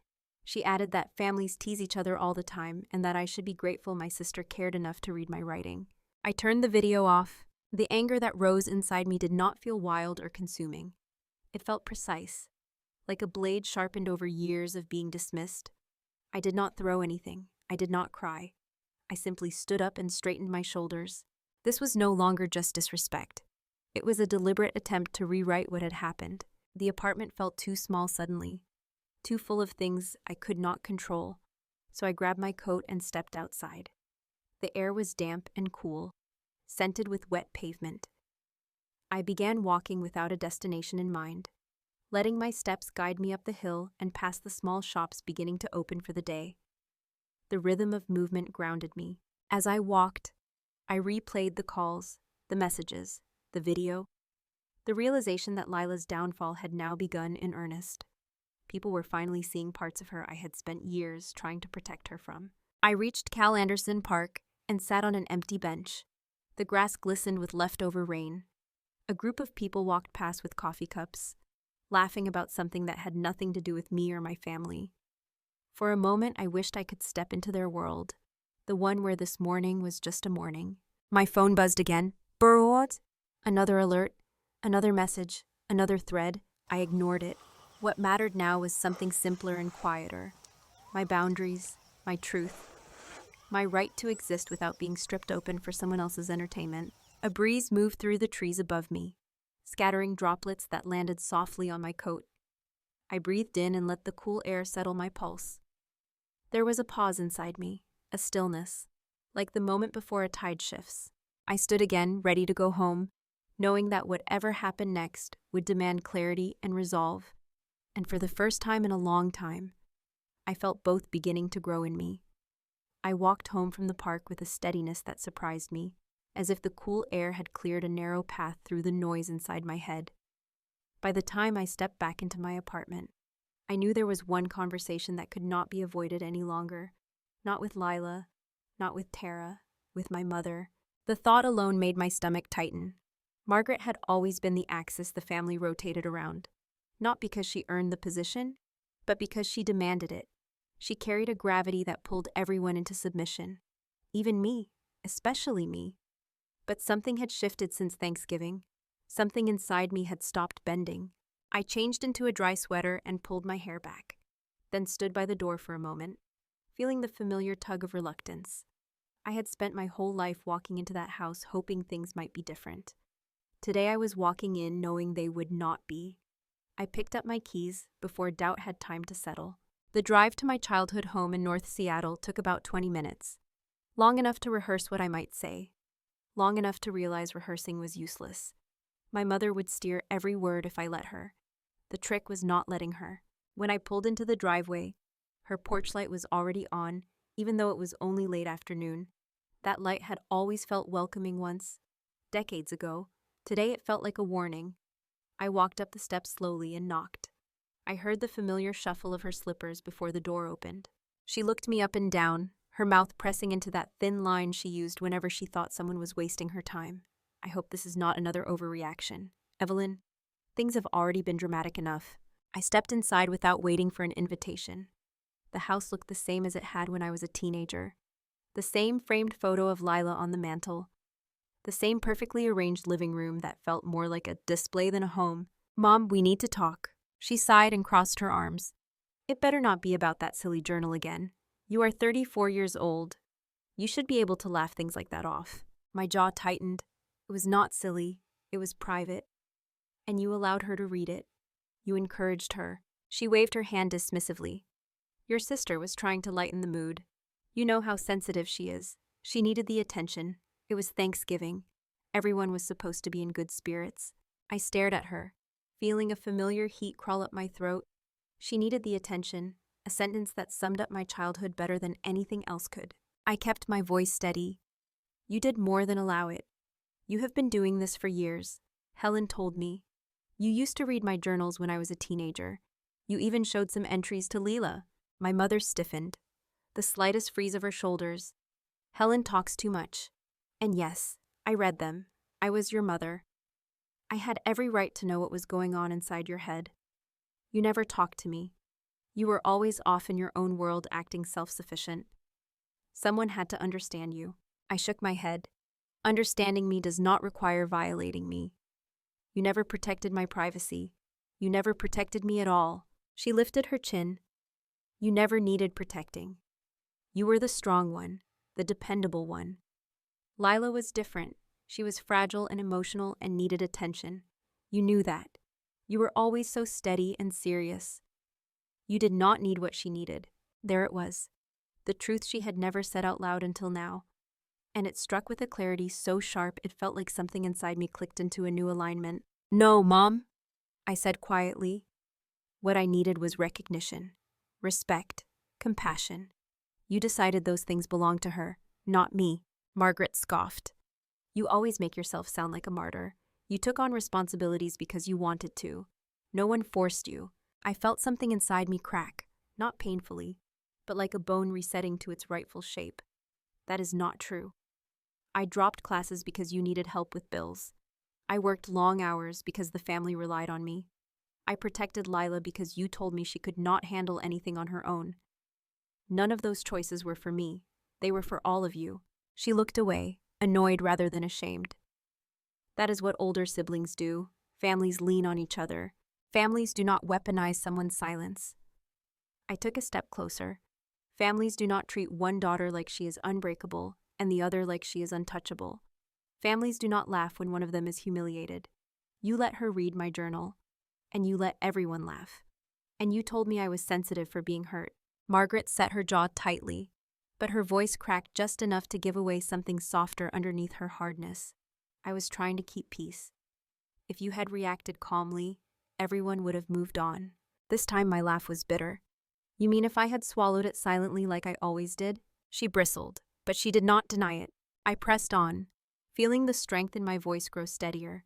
[SPEAKER 1] She added that families tease each other all the time and that I should be grateful my sister cared enough to read my writing. I turned the video off. The anger that rose inside me did not feel wild or consuming. It felt precise, like a blade sharpened over years of being dismissed. I did not throw anything. I did not cry. I simply stood up and straightened my shoulders. This was no longer just disrespect. It was a deliberate attempt to rewrite what had happened. The apartment felt too small suddenly, too full of things I could not control, so I grabbed my coat and stepped outside. The air was damp and cool, scented with wet pavement. I began walking without a destination in mind, letting my steps guide me up the hill and past the small shops beginning to open for the day. The rhythm of movement grounded me. As I walked, I replayed the calls, the messages, the video, the realization that Lila's downfall had now begun in earnest. People were finally seeing parts of her I had spent years trying to protect her from. I reached Cal Anderson Park and sat on an empty bench. The grass glistened with leftover rain. A group of people walked past with coffee cups, laughing about something that had nothing to do with me or my family. For a moment, I wished I could step into their world, the one where this morning was just a morning. My phone buzzed again. Burrowed? Another alert, another message, another thread. I ignored it. What mattered now was something simpler and quieter. My boundaries, my truth, my right to exist without being stripped open for someone else's entertainment. A breeze moved through the trees above me, scattering droplets that landed softly on my coat. I breathed in and let the cool air settle my pulse. There was a pause inside me, a stillness, like the moment before a tide shifts. I stood again, ready to go home, knowing that whatever happened next would demand clarity and resolve. And for the first time in a long time, I felt both beginning to grow in me. I walked home from the park with a steadiness that surprised me, as if the cool air had cleared a narrow path through the noise inside my head. By the time I stepped back into my apartment, I knew there was one conversation that could not be avoided any longer. Not with Lila, not with Tara, with my mother. The thought alone made my stomach tighten. Margaret had always been the axis the family rotated around. Not because she earned the position, but because she demanded it. She carried a gravity that pulled everyone into submission. Even me, especially me. But something had shifted since Thanksgiving. Something inside me had stopped bending. I changed into a dry sweater and pulled my hair back, then stood by the door for a moment, feeling the familiar tug of reluctance. I had spent my whole life walking into that house hoping things might be different. Today I was walking in knowing they would not be. I picked up my keys before doubt had time to settle. The drive to my childhood home in North Seattle took about 20 minutes. Long enough to rehearse what I might say. Long enough to realize rehearsing was useless. My mother would steer every word if I let her. The trick was not letting her. When I pulled into the driveway, her porch light was already on, even though it was only late afternoon. That light had always felt welcoming once, decades ago. Today it felt like a warning. I walked up the steps slowly and knocked. I heard the familiar shuffle of her slippers before the door opened. She looked me up and down, her mouth pressing into that thin line she used whenever she thought someone was wasting her time. I hope this is not another overreaction. Evelyn, things have already been dramatic enough. I stepped inside without waiting for an invitation. The house looked the same as it had when I was a teenager. The same framed photo of Lila on the mantel. The same perfectly arranged living room that felt more like a display than a home. Mom, we need to talk. She sighed and crossed her arms. It better not be about that silly journal again. You are 34 years old. You should be able to laugh things like that off. My jaw tightened. It was not silly. It was private. And you allowed her to read it. You encouraged her. She waved her hand dismissively. Your sister was trying to lighten the mood. You know how sensitive she is. She needed the attention. It was Thanksgiving. Everyone was supposed to be in good spirits. I stared at her, feeling a familiar heat crawl up my throat. She needed the attention, a sentence that summed up my childhood better than anything else could. I kept my voice steady. You did more than allow it. You have been doing this for years. Helen told me. You used to read my journals when I was a teenager. You even showed some entries to Leela. My mother stiffened. The slightest freeze of her shoulders. Helen talks too much. And yes, I read them. I was your mother. I had every right to know what was going on inside your head. You never talked to me. You were always off in your own world acting self-sufficient. Someone had to understand you. I shook my head. Understanding me does not require violating me. You never protected my privacy. You never protected me at all. She lifted her chin. You never needed protecting. You were the strong one, the dependable one. Lila was different. She was fragile and emotional and needed attention. You knew that. You were always so steady and serious. You did not need what she needed. There it was. The truth she had never said out loud until now. And it struck with a clarity so sharp it felt like something inside me clicked into a new alignment. No, Mom, I said quietly. What I needed was recognition, respect, compassion. You decided those things belonged to her, not me. Margaret scoffed. You always make yourself sound like a martyr. You took on responsibilities because you wanted to. No one forced you. I felt something inside me crack, not painfully, but like a bone resetting to its rightful shape. That is not true. I dropped classes because you needed help with bills. I worked long hours because the family relied on me. I protected Lila because you told me she could not handle anything on her own. None of those choices were for me. They were for all of you. She looked away, annoyed rather than ashamed. That is what older siblings do. Families lean on each other. Families do not weaponize someone's silence. I took a step closer. Families do not treat one daughter like she is unbreakable and the other like she is untouchable. Families do not laugh when one of them is humiliated. You let her read my journal, and you let everyone laugh. And you told me I was sensitive for being hurt. Margaret set her jaw tightly, but her voice cracked just enough to give away something softer underneath her hardness. I was trying to keep peace. If you had reacted calmly, everyone would have moved on. This time my laugh was bitter. You mean if I had swallowed it silently like I always did? She bristled, but she did not deny it. I pressed on, feeling the strength in my voice grow steadier.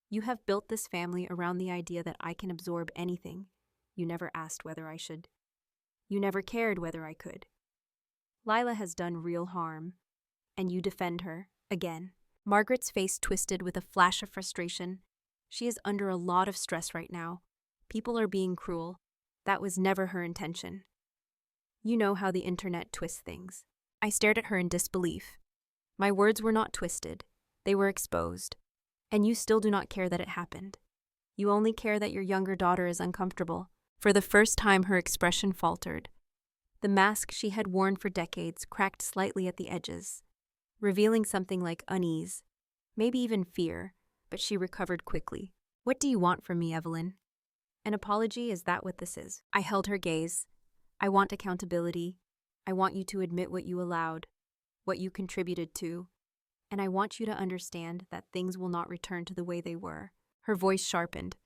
[SPEAKER 1] You have built this family around the idea that I can absorb anything. You never asked whether I should. You never cared whether I could. Lila has done real harm, and you defend her, again. Margaret's face twisted with a flash of frustration. She is under a lot of stress right now. People are being cruel. That was never her intention. You know how the internet twists things. I stared at her in disbelief. My words were not twisted. They were exposed. And you still do not care that it happened. You only care that your younger daughter is uncomfortable. For the first time, her expression faltered. The mask she had worn for decades cracked slightly at the edges. revealing something like unease, maybe even fear, but she recovered quickly. "What do you want from me, Evelyn?" "An apology, is that what this is?" I held her gaze. "I want accountability. I want you to admit what you allowed, what you contributed to, and I want you to understand that things will not return to the way they were." Her voice sharpened.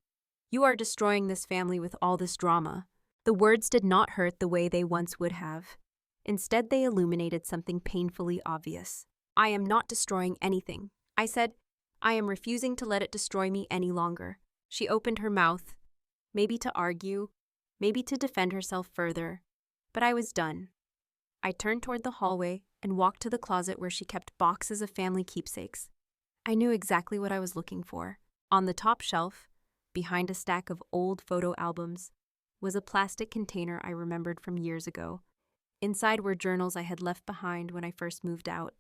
[SPEAKER 1] "You are destroying this family with all this drama." The words did not hurt the way they once would have. Instead, they illuminated something painfully obvious. "I am not destroying anything," I said. "I am refusing to let it destroy me any longer." She opened her mouth, maybe to argue, maybe to defend herself further, but I was done. I turned toward the hallway and walked to the closet where she kept boxes of family keepsakes. I knew exactly what I was looking for. On the top shelf, behind a stack of old photo albums, was a plastic container I remembered from years ago. Inside were journals I had left behind when I first moved out.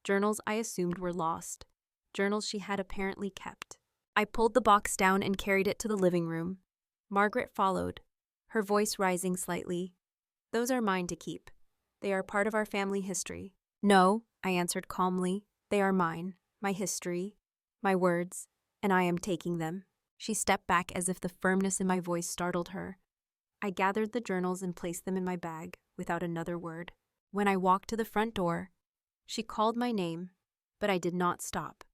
[SPEAKER 1] Journals I assumed were lost. Journals she had apparently kept. I pulled the box down and carried it to the living room. Margaret followed, her voice rising slightly. "Those are mine to keep. They are part of our family history." "No," I answered calmly. "They are mine, my history, my words, and I am taking them." She stepped back as if the firmness in my voice startled her. I gathered the journals and placed them in my bag without another word. When I walked to the front door, she called my name, but I did not stop.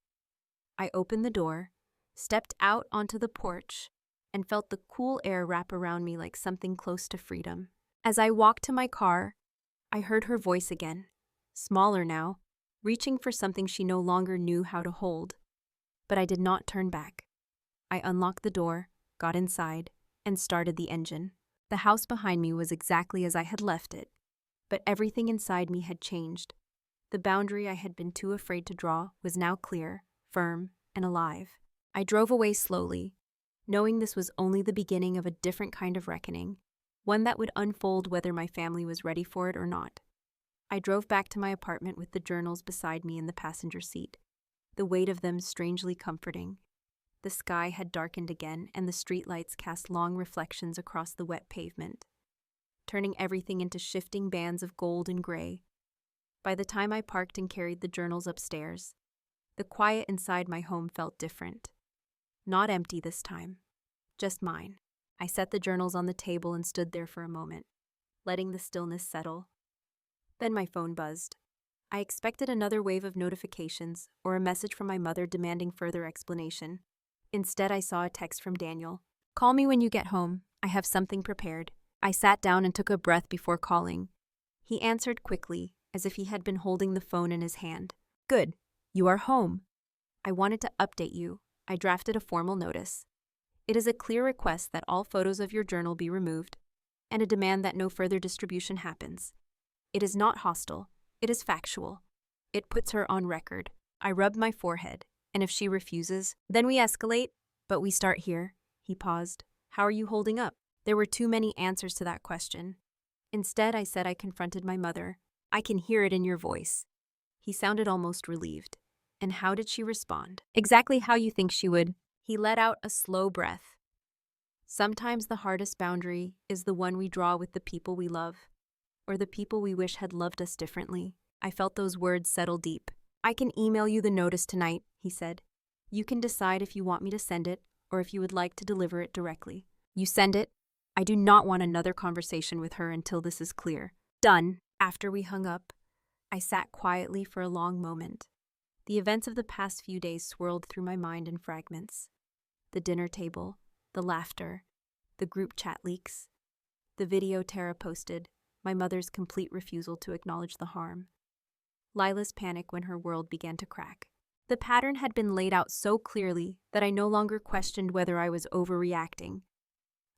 [SPEAKER 1] I opened the door, stepped out onto the porch, and felt the cool air wrap around me like something close to freedom. As I walked to my car, I heard her voice again, smaller now, reaching for something she no longer knew how to hold. But I did not turn back. I unlocked the door, got inside, and started the engine. The house behind me was exactly as I had left it, but everything inside me had changed. The boundary I had been too afraid to draw was now clear, firm, and alive. I drove away slowly, knowing this was only the beginning of a different kind of reckoning, one that would unfold whether my family was ready for it or not. I drove back to my apartment with the journals beside me in the passenger seat, the weight of them strangely comforting. The sky had darkened again, and the streetlights cast long reflections across the wet pavement, turning everything into shifting bands of gold and gray. By the time I parked and carried the journals upstairs, the quiet inside my home felt different. Not empty this time, just mine. I set the journals on the table and stood there for a moment, letting the stillness settle. Then my phone buzzed. I expected another wave of notifications or a message from my mother demanding further explanation. Instead, I saw a text from Daniel. "Call me when you get home. I have something prepared." I sat down and took a breath before calling. He answered quickly, as if he had been holding the phone in his hand. "Good. You are home. I wanted to update you. I drafted a formal notice. It is a clear request that all photos of your journal be removed, and a demand that no further distribution happens. It is not hostile. It is factual. It puts her on record." I rubbed my forehead. "And if she refuses, then we escalate, but we start here." He paused. "How are you holding up?" There were too many answers to that question. Instead, I said I confronted my mother. "I can hear it in your voice." He sounded almost relieved. "And how did she respond?" "Exactly how you think she would." He let out a slow breath. "Sometimes the hardest boundary is the one we draw with the people we love, or the people we wish had loved us differently." I felt those words settle deep. "I can email you the notice tonight," he said. "You can decide if you want me to send it or if you would like to deliver it directly." "You send it. I do not want another conversation with her until this is clear." "Done." After we hung up, I sat quietly for a long moment. The events of the past few days swirled through my mind in fragments. The dinner table, the laughter, the group chat leaks, the video Tara posted, my mother's complete refusal to acknowledge the harm, Lila's panic when her world began to crack. The pattern had been laid out so clearly that I no longer questioned whether I was overreacting.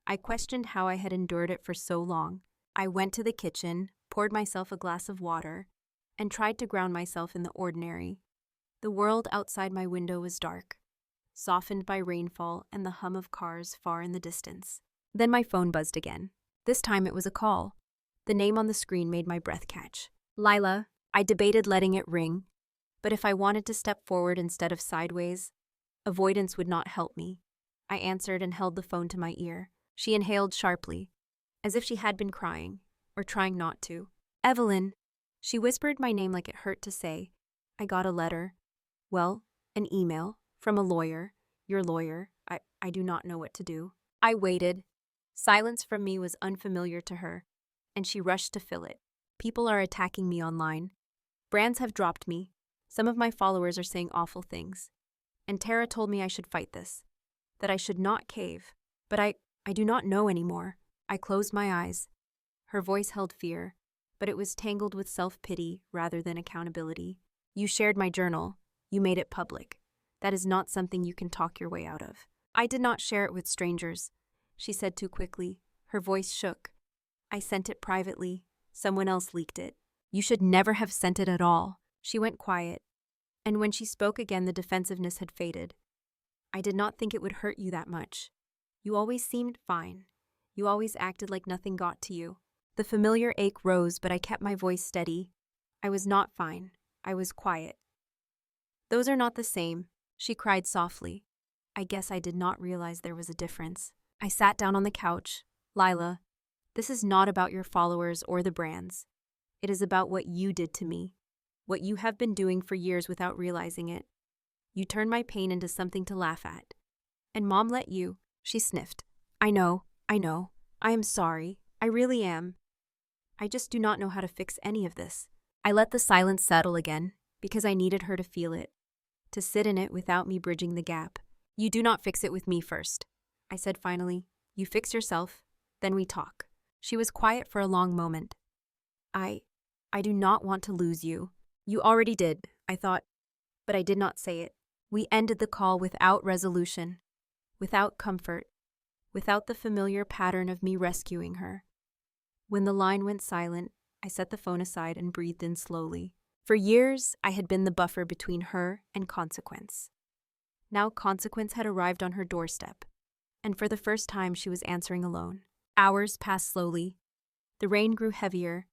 [SPEAKER 1] I questioned how I had endured it for so long. I went to the kitchen, poured myself a glass of water, and tried to ground myself in the ordinary. The world outside my window was dark, softened by rainfall and the hum of cars far in the distance. Then my phone buzzed again. This time it was a call. The name on the screen made my breath catch. "Lila." I debated letting it ring, but if I wanted to step forward instead of sideways, avoidance would not help me. I answered and held the phone to my ear. She inhaled sharply, as if she had been crying, or trying not to. "Evelyn." She whispered my name like it hurt to say, I got a letter. Well, an email from a lawyer. Your lawyer. I do not know what to do. I waited. Silence from me was unfamiliar to her, and she rushed to fill it. People are attacking me online. Brands have dropped me. Some of my followers are saying awful things. And Tara told me I should fight this, that I should not cave. But I do not know anymore. I closed my eyes. Her voice held fear, but it was tangled with self-pity rather than accountability. You shared my journal. You made it public. That is not something you can talk your way out of. I did not share it with strangers, she said too quickly. Her voice shook. I sent it privately. Someone else leaked it. You should never have sent it at all. She went quiet, and when she spoke again, the defensiveness had faded. I did not think it would hurt you that much. You always seemed fine. You always acted like nothing got to you. The familiar ache rose, but I kept my voice steady. I was not fine. I was quiet. Those are not the same, she cried softly. I guess I did not realize there was a difference. I sat down on the couch. Lila, this is not about your followers or the brands. It is about what you did to me, what you have been doing for years without realizing it. You turned my pain into something to laugh at. And Mom let you. She sniffed. I know. I am sorry. I really am. I just do not know how to fix any of this. I let the silence settle again, because I needed her to feel it, to sit in it without me bridging the gap. You do not fix it with me first, I said finally. You fix yourself, then we talk. She was quiet for a long moment. I do not want to lose you. You already did, I thought, but I did not say it. We ended the call without resolution, without comfort, without the familiar pattern of me rescuing her. When the line went silent, I set the phone aside and breathed in slowly. For years, I had been the buffer between her and consequence. Now consequence had arrived on her doorstep, and for the first time she was answering alone. Hours passed slowly. The rain grew heavier.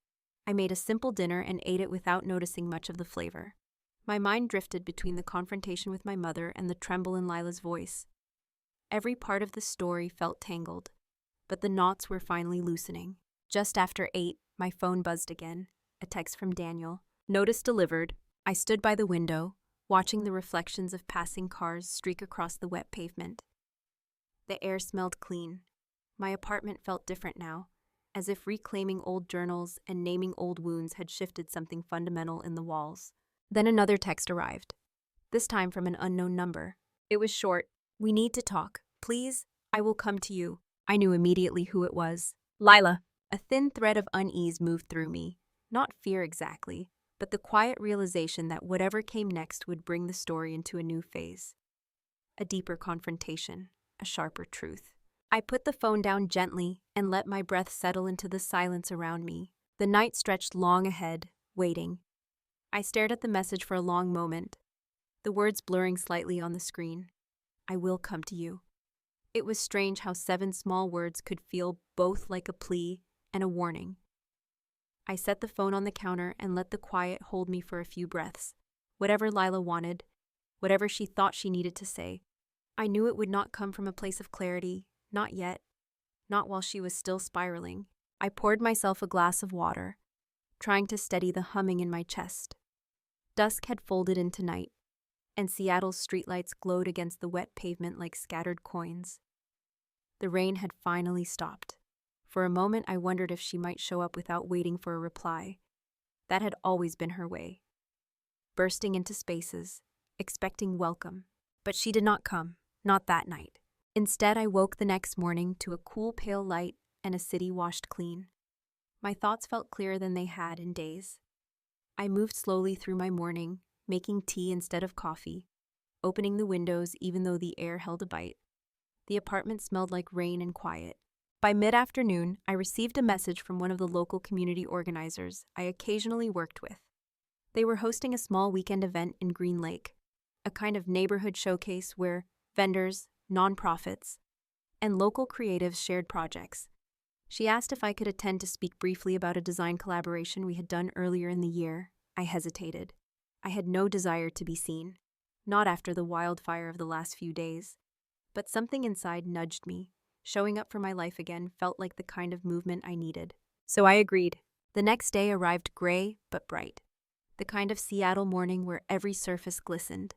[SPEAKER 1] I made a simple dinner and ate it without noticing much of the flavor. My mind drifted between the confrontation with my mother and the tremble in Lila's voice. Every part of the story felt tangled, but the knots were finally loosening. Just after 8, my phone buzzed again. A text from Daniel. Notice delivered. I stood by the window, watching the reflections of passing cars streak across the wet pavement. The air smelled clean. My apartment felt different now, as if reclaiming old journals and naming old wounds had shifted something fundamental in the walls. Then another text arrived, this time from an unknown number. It was short. We need to talk. Please, I will come to you. I knew immediately who it was. Lila. A thin thread of unease moved through me. Not fear exactly, but the quiet realization that whatever came next would bring the story into a new phase. A deeper confrontation, a sharper truth. I put the phone down gently and let my breath settle into the silence around me. The night stretched long ahead, waiting. I stared at the message for a long moment, the words blurring slightly on the screen. I will come to you. It was strange how 7 small words could feel both like a plea and a warning. I set the phone on the counter and let the quiet hold me for a few breaths. Whatever Lila wanted, whatever she thought she needed to say, I knew it would not come from a place of clarity, not yet, not while she was still spiraling. I poured myself a glass of water, trying to steady the humming in my chest. Dusk had folded into night, and Seattle's streetlights glowed against the wet pavement like scattered coins. The rain had finally stopped. For a moment, I wondered if she might show up without waiting for a reply. That had always been her way. Bursting into spaces, expecting welcome. But she did not come, not that night. Instead, I woke the next morning to a cool, pale light and a city washed clean. My thoughts felt clearer than they had in days. I moved slowly through my morning, making tea instead of coffee, opening the windows even though the air held a bite. The apartment smelled like rain and quiet. By mid-afternoon, I received a message from one of the local community organizers I occasionally worked with. They were hosting a small weekend event in Green Lake, a kind of neighborhood showcase where vendors, nonprofits, and local creatives shared projects. She asked if I could attend to speak briefly about a design collaboration we had done earlier in the year. I hesitated. I had no desire to be seen, not after the wildfire of the last few days. But something inside nudged me. Showing up for my life again felt like the kind of movement I needed. So I agreed. The next day arrived gray but bright. the kind of Seattle morning where every surface glistened.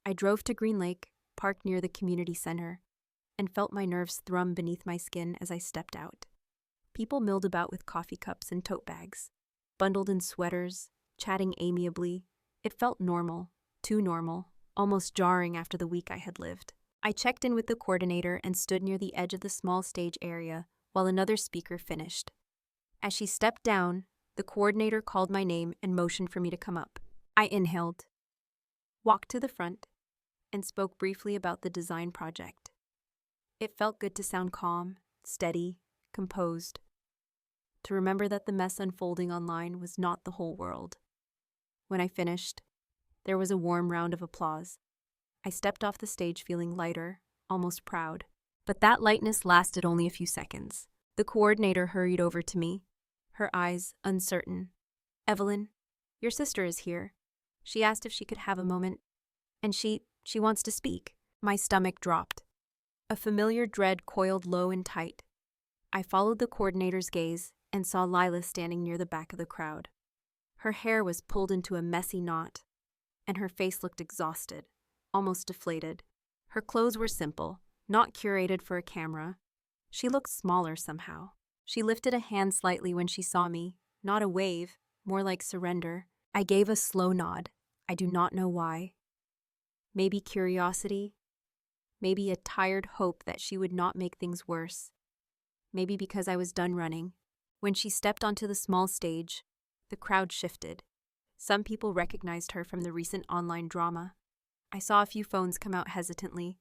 [SPEAKER 1] I drove to Green Lake, parked near the community center, and felt my nerves thrum beneath my skin as I stepped out. People milled about with coffee cups and tote bags, bundled in sweaters, chatting amiably. It felt normal, too normal, almost jarring after the week I had lived. I checked in with the coordinator and stood near the edge of the small stage area while another speaker finished. As she stepped down, the coordinator called my name and motioned for me to come up. I inhaled, walked to the front, and spoke briefly about the design project. It felt good to sound calm, steady, composed, to remember that the mess unfolding online was not the whole world. When I finished, there was a warm round of applause. I stepped off the stage feeling lighter, almost proud. But that lightness lasted only a few seconds. The coordinator hurried over to me, her eyes uncertain. "Evelyn, your sister is here. She asked if she could have a moment, and she wants to speak." My stomach dropped. A familiar dread coiled low and tight. I followed the coordinator's gaze and saw Lila standing near the back of the crowd. Her hair was pulled into a messy knot, and her face looked exhausted, almost deflated. Her clothes were simple, not curated for a camera. She looked smaller somehow. She lifted a hand slightly when she saw me, not a wave, more like surrender. I gave a slow nod. I do not know why. Maybe curiosity. Maybe a tired hope that she would not make things worse. Maybe because I was done running. When she stepped onto the small stage, the crowd shifted. Some people recognized her from the recent online drama. I saw a few phones come out hesitantly.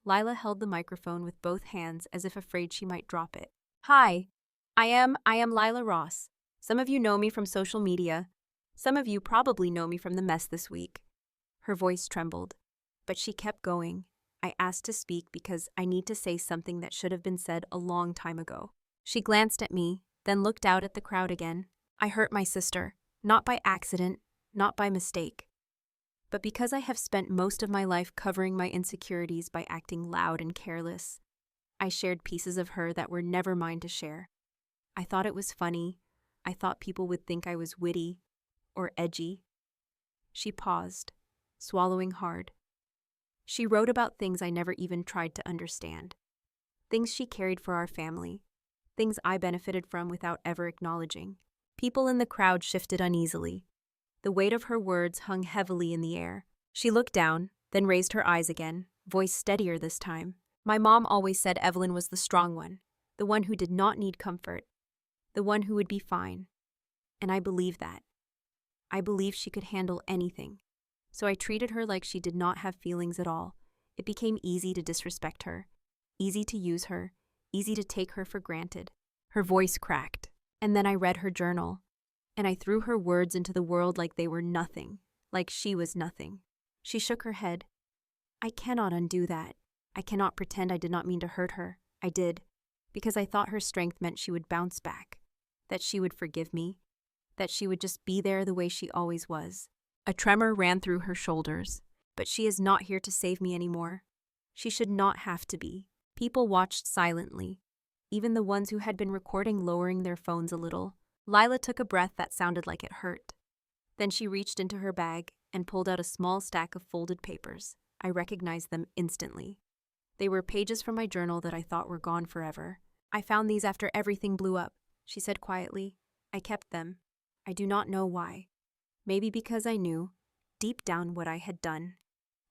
[SPEAKER 1] Lila held the microphone with both hands as if afraid she might drop it. "Hi, I am Lila Ross. Some of you know me from social media. Some of you probably know me from the mess this week." Her voice trembled, but she kept going. I asked to speak because I need to say something that should have been said a long time ago. She glanced at me, then looked out at the crowd again. "I hurt my sister, not by accident, not by mistake, but because I have spent most of my life covering my insecurities by acting loud and careless. I shared pieces of her that were never mine to share. I thought it was funny. I thought people would think I was witty or edgy." She paused, swallowing hard. She wrote about things I never even tried to understand. Things she carried for our family. Things I benefited from without ever acknowledging. People in the crowd shifted uneasily. The weight of her words hung heavily in the air. She looked down, then raised her eyes again, voice steadier this time. "My mom always said Evelyn was the strong one, the one who did not need comfort, the one who would be fine. And I believe that. I believe she could handle anything. So I treated her like she did not have feelings at all. It became easy to disrespect her, easy to use her, easy to take her for granted." Her voice cracked. "And then I read her journal, and I threw her words into the world like they were nothing, like she was nothing." She shook her head. "I cannot undo that. I cannot pretend I did not mean to hurt her. I did, because I thought her strength meant she would bounce back, that she would forgive me, that she would just be there the way she always was." A tremor ran through her shoulders. "But she is not here to save me anymore. She should not have to be." People watched silently, even the ones who had been recording lowering their phones a little. Lila took a breath that sounded like it hurt. Then she reached into her bag and pulled out a small stack of folded papers. I recognized them instantly. They were pages from my journal that I thought were gone forever. "I found these after everything blew up," she said quietly. "I kept them. I do not know why. Maybe because I knew, deep down, what I had done.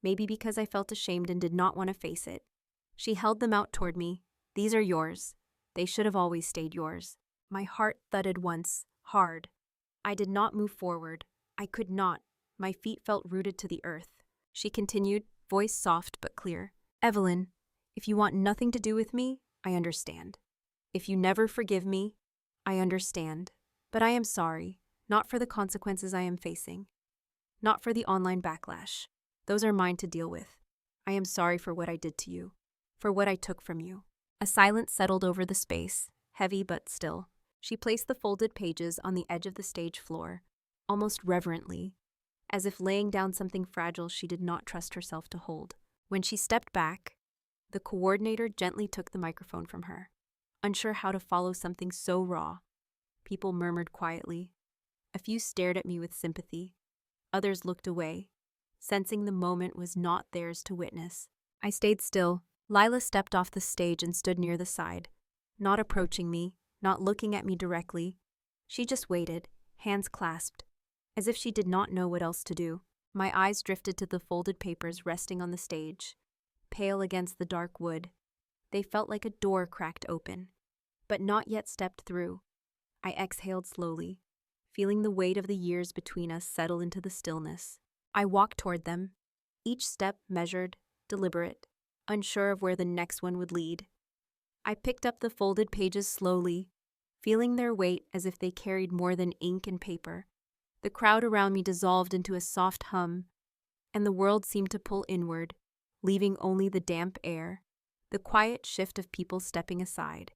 [SPEAKER 1] Maybe because I felt ashamed and did not want to face it." She held them out toward me. "These are yours. They should have always stayed yours." My heart thudded once, hard. I did not move forward. I could not. My feet felt rooted to the earth. She continued, voice soft but clear. "Evelyn, if you want nothing to do with me, I understand. If you never forgive me, I understand. But I am sorry. Not for the consequences I am facing. Not for the online backlash. Those are mine to deal with. I am sorry for what I did to you. For what I took from you." A silence settled over the space, heavy but still. She placed the folded pages on the edge of the stage floor, almost reverently, as if laying down something fragile she did not trust herself to hold. When she stepped back, the coordinator gently took the microphone from her. Unsure how to follow something so raw, people murmured quietly. A few stared at me with sympathy. Others looked away, sensing the moment was not theirs to witness. I stayed still. Lila stepped off the stage and stood near the side, not approaching me, not looking at me directly. She just waited, hands clasped, as if she did not know what else to do. My eyes drifted to the folded papers resting on the stage, pale against the dark wood. They felt like a door cracked open, but not yet stepped through. I exhaled slowly, feeling the weight of the years between us settle into the stillness. I walked toward them, each step measured, deliberate, unsure of where the next one would lead. I picked up the folded pages slowly, feeling their weight as if they carried more than ink and paper. The crowd around me dissolved into a soft hum, and the world seemed to pull inward, leaving only the damp air, the quiet shift of people stepping aside,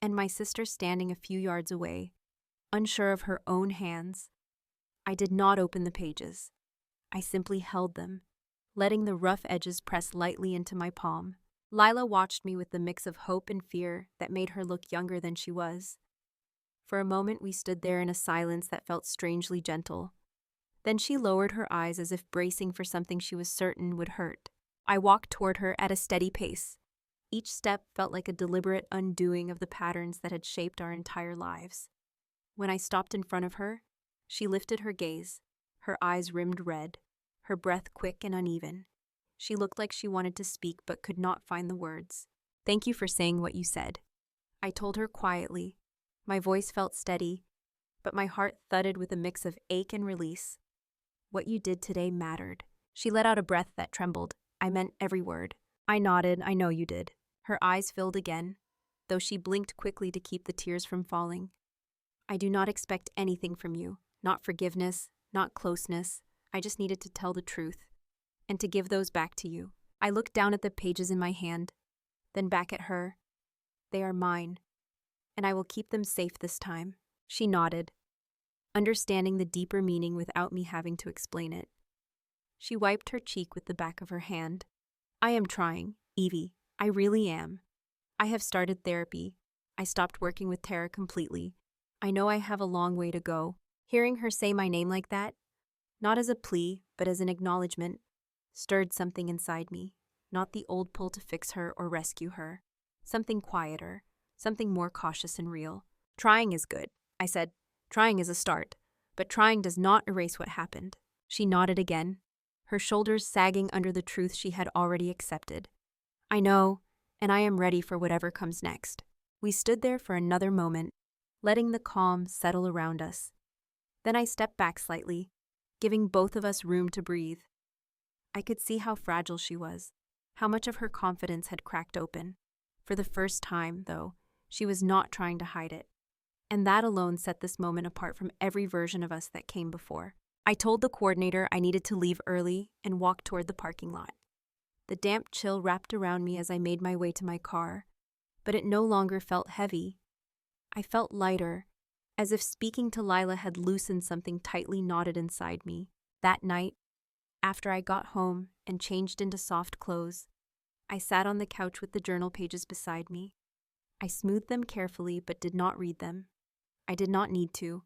[SPEAKER 1] and my sister standing a few yards away, unsure of her own hands. I did not open the pages. I simply held them, letting the rough edges press lightly into my palm. Lila watched me with the mix of hope and fear that made her look younger than she was. For a moment we stood there in a silence that felt strangely gentle. Then she lowered her eyes as if bracing for something she was certain would hurt. I walked toward her at a steady pace. Each step felt like a deliberate undoing of the patterns that had shaped our entire lives. When I stopped in front of her, she lifted her gaze, her eyes rimmed red, her breath quick and uneven. She looked like she wanted to speak but could not find the words. "Thank you for saying what you said," I told her quietly. My voice felt steady, but my heart thudded with a mix of ache and release. "What you did today mattered." She let out a breath that trembled. I meant every word. I nodded. "I know you did." Her eyes filled again, though she blinked quickly to keep the tears from falling. "I do not expect anything from you. Not forgiveness, not closeness. I just needed to tell the truth, and to give those back to you." I looked down at the pages in my hand, then back at her. "They are mine, and I will keep them safe this time." She nodded, understanding the deeper meaning without me having to explain it. She wiped her cheek with the back of her hand. "I am trying, Evie. I really am. I have started therapy. I stopped working with Tara completely. I know I have a long way to go." Hearing her say my name like that, not as a plea, but as an acknowledgement, stirred something inside me. Not the old pull to fix her or rescue her. Something quieter, something more cautious and real. "Trying is good," I said. "Trying is a start, but trying does not erase what happened." She nodded again, her shoulders sagging under the truth she had already accepted. "I know, and I am ready for whatever comes next." We stood there for another moment, letting the calm settle around us. Then I stepped back slightly, giving both of us room to breathe. I could see how fragile she was, how much of her confidence had cracked open. For the first time, though, she was not trying to hide it. And that alone set this moment apart from every version of us that came before. I told the coordinator I needed to leave early and walked toward the parking lot. The damp chill wrapped around me as I made my way to my car, but it no longer felt heavy. I felt lighter, as if speaking to Lila had loosened something tightly knotted inside me. That night, after I got home and changed into soft clothes, I sat on the couch with the journal pages beside me. I smoothed them carefully but did not read them. I did not need to.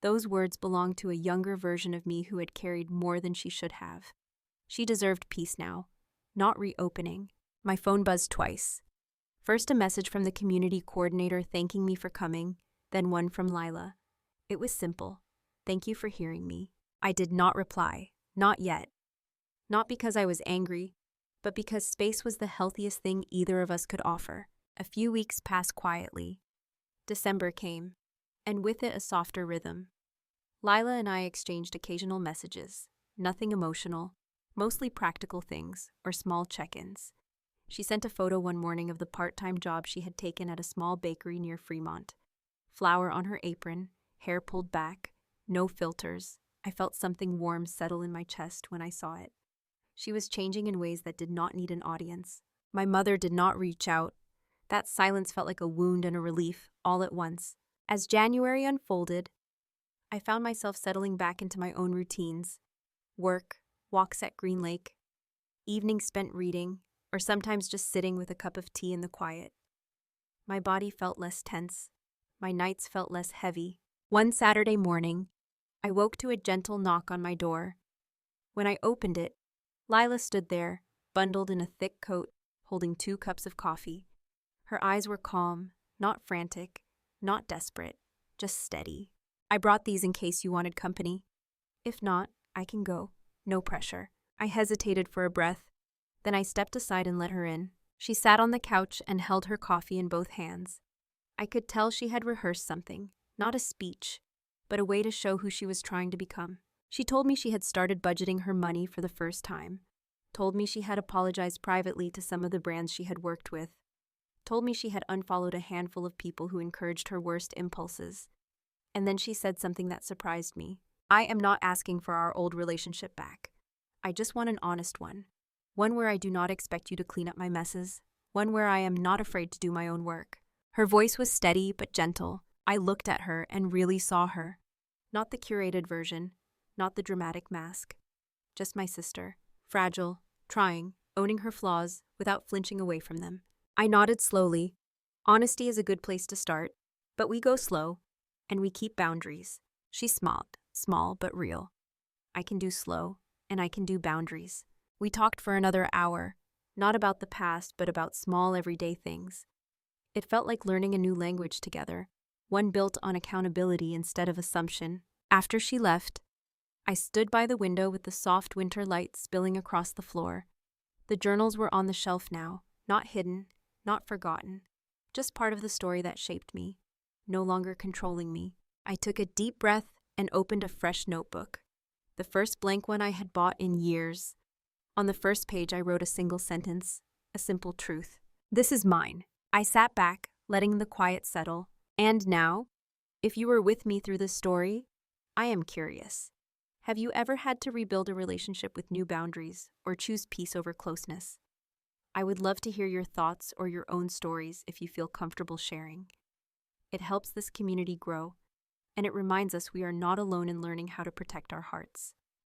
[SPEAKER 1] Those words belonged to a younger version of me who had carried more than she should have. She deserved peace now, not reopening. My phone buzzed twice. First a message from the community coordinator thanking me for coming, then one from Lila. It was simple. "Thank you for hearing me." I did not reply. Not yet. Not because I was angry, but because space was the healthiest thing either of us could offer. A few weeks passed quietly. December came, and with it a softer rhythm. Lila and I exchanged occasional messages, nothing emotional, mostly practical things or small check-ins. She sent a photo one morning of the part-time job she had taken at a small bakery near Fremont. Flour on her apron, hair pulled back, no filters. I felt something warm settle in my chest when I saw it. She was changing in ways that did not need an audience. My mother did not reach out. That silence felt like a wound and a relief, all at once. As January unfolded, I found myself settling back into my own routines. Work, walks at Green Lake, evenings spent reading, or sometimes just sitting with a cup of tea in the quiet. My body felt less tense. My nights felt less heavy. One Saturday morning, I woke to a gentle knock on my door. When I opened it, Lila stood there, bundled in a thick coat, holding 2 cups of coffee. Her eyes were calm, not frantic, not desperate, just steady. "I brought these in case you wanted company. If not, I can go. No pressure." I hesitated for a breath. Then I stepped aside and let her in. She sat on the couch and held her coffee in both hands. I could tell she had rehearsed something, not a speech, but a way to show who she was trying to become. She told me she had started budgeting her money for the first time, told me she had apologized privately to some of the brands she had worked with, told me she had unfollowed a handful of people who encouraged her worst impulses. And then she said something that surprised me. "I am not asking for our old relationship back. I just want an honest one. One where I do not expect you to clean up my messes. One where I am not afraid to do my own work." Her voice was steady but gentle. I looked at her and really saw her. Not the curated version, not the dramatic mask. Just my sister, fragile, trying, owning her flaws without flinching away from them. I nodded slowly. Honesty is a good place to start, but we go slow, and we keep boundaries. She smiled, small but real. I can do slow, and I can do boundaries. We talked for another hour, not about the past, but about small everyday things. It felt like learning a new language together, one built on accountability instead of assumption. After she left, I stood by the window with the soft winter light spilling across the floor. The journals were on the shelf now, not hidden, not forgotten, just part of the story that shaped me, no longer controlling me. I took a deep breath and opened a fresh notebook, the first blank one I had bought in years. On the first page, I wrote a single sentence, a simple truth. "This is mine." I sat back, letting the quiet settle. And now, if you were with me through this story, I am curious. Have you ever had to rebuild a relationship with new boundaries or choose peace over closeness? I would love to hear your thoughts or your own stories if you feel comfortable sharing. It helps this community grow, and it reminds us we are not alone in learning how to protect our hearts.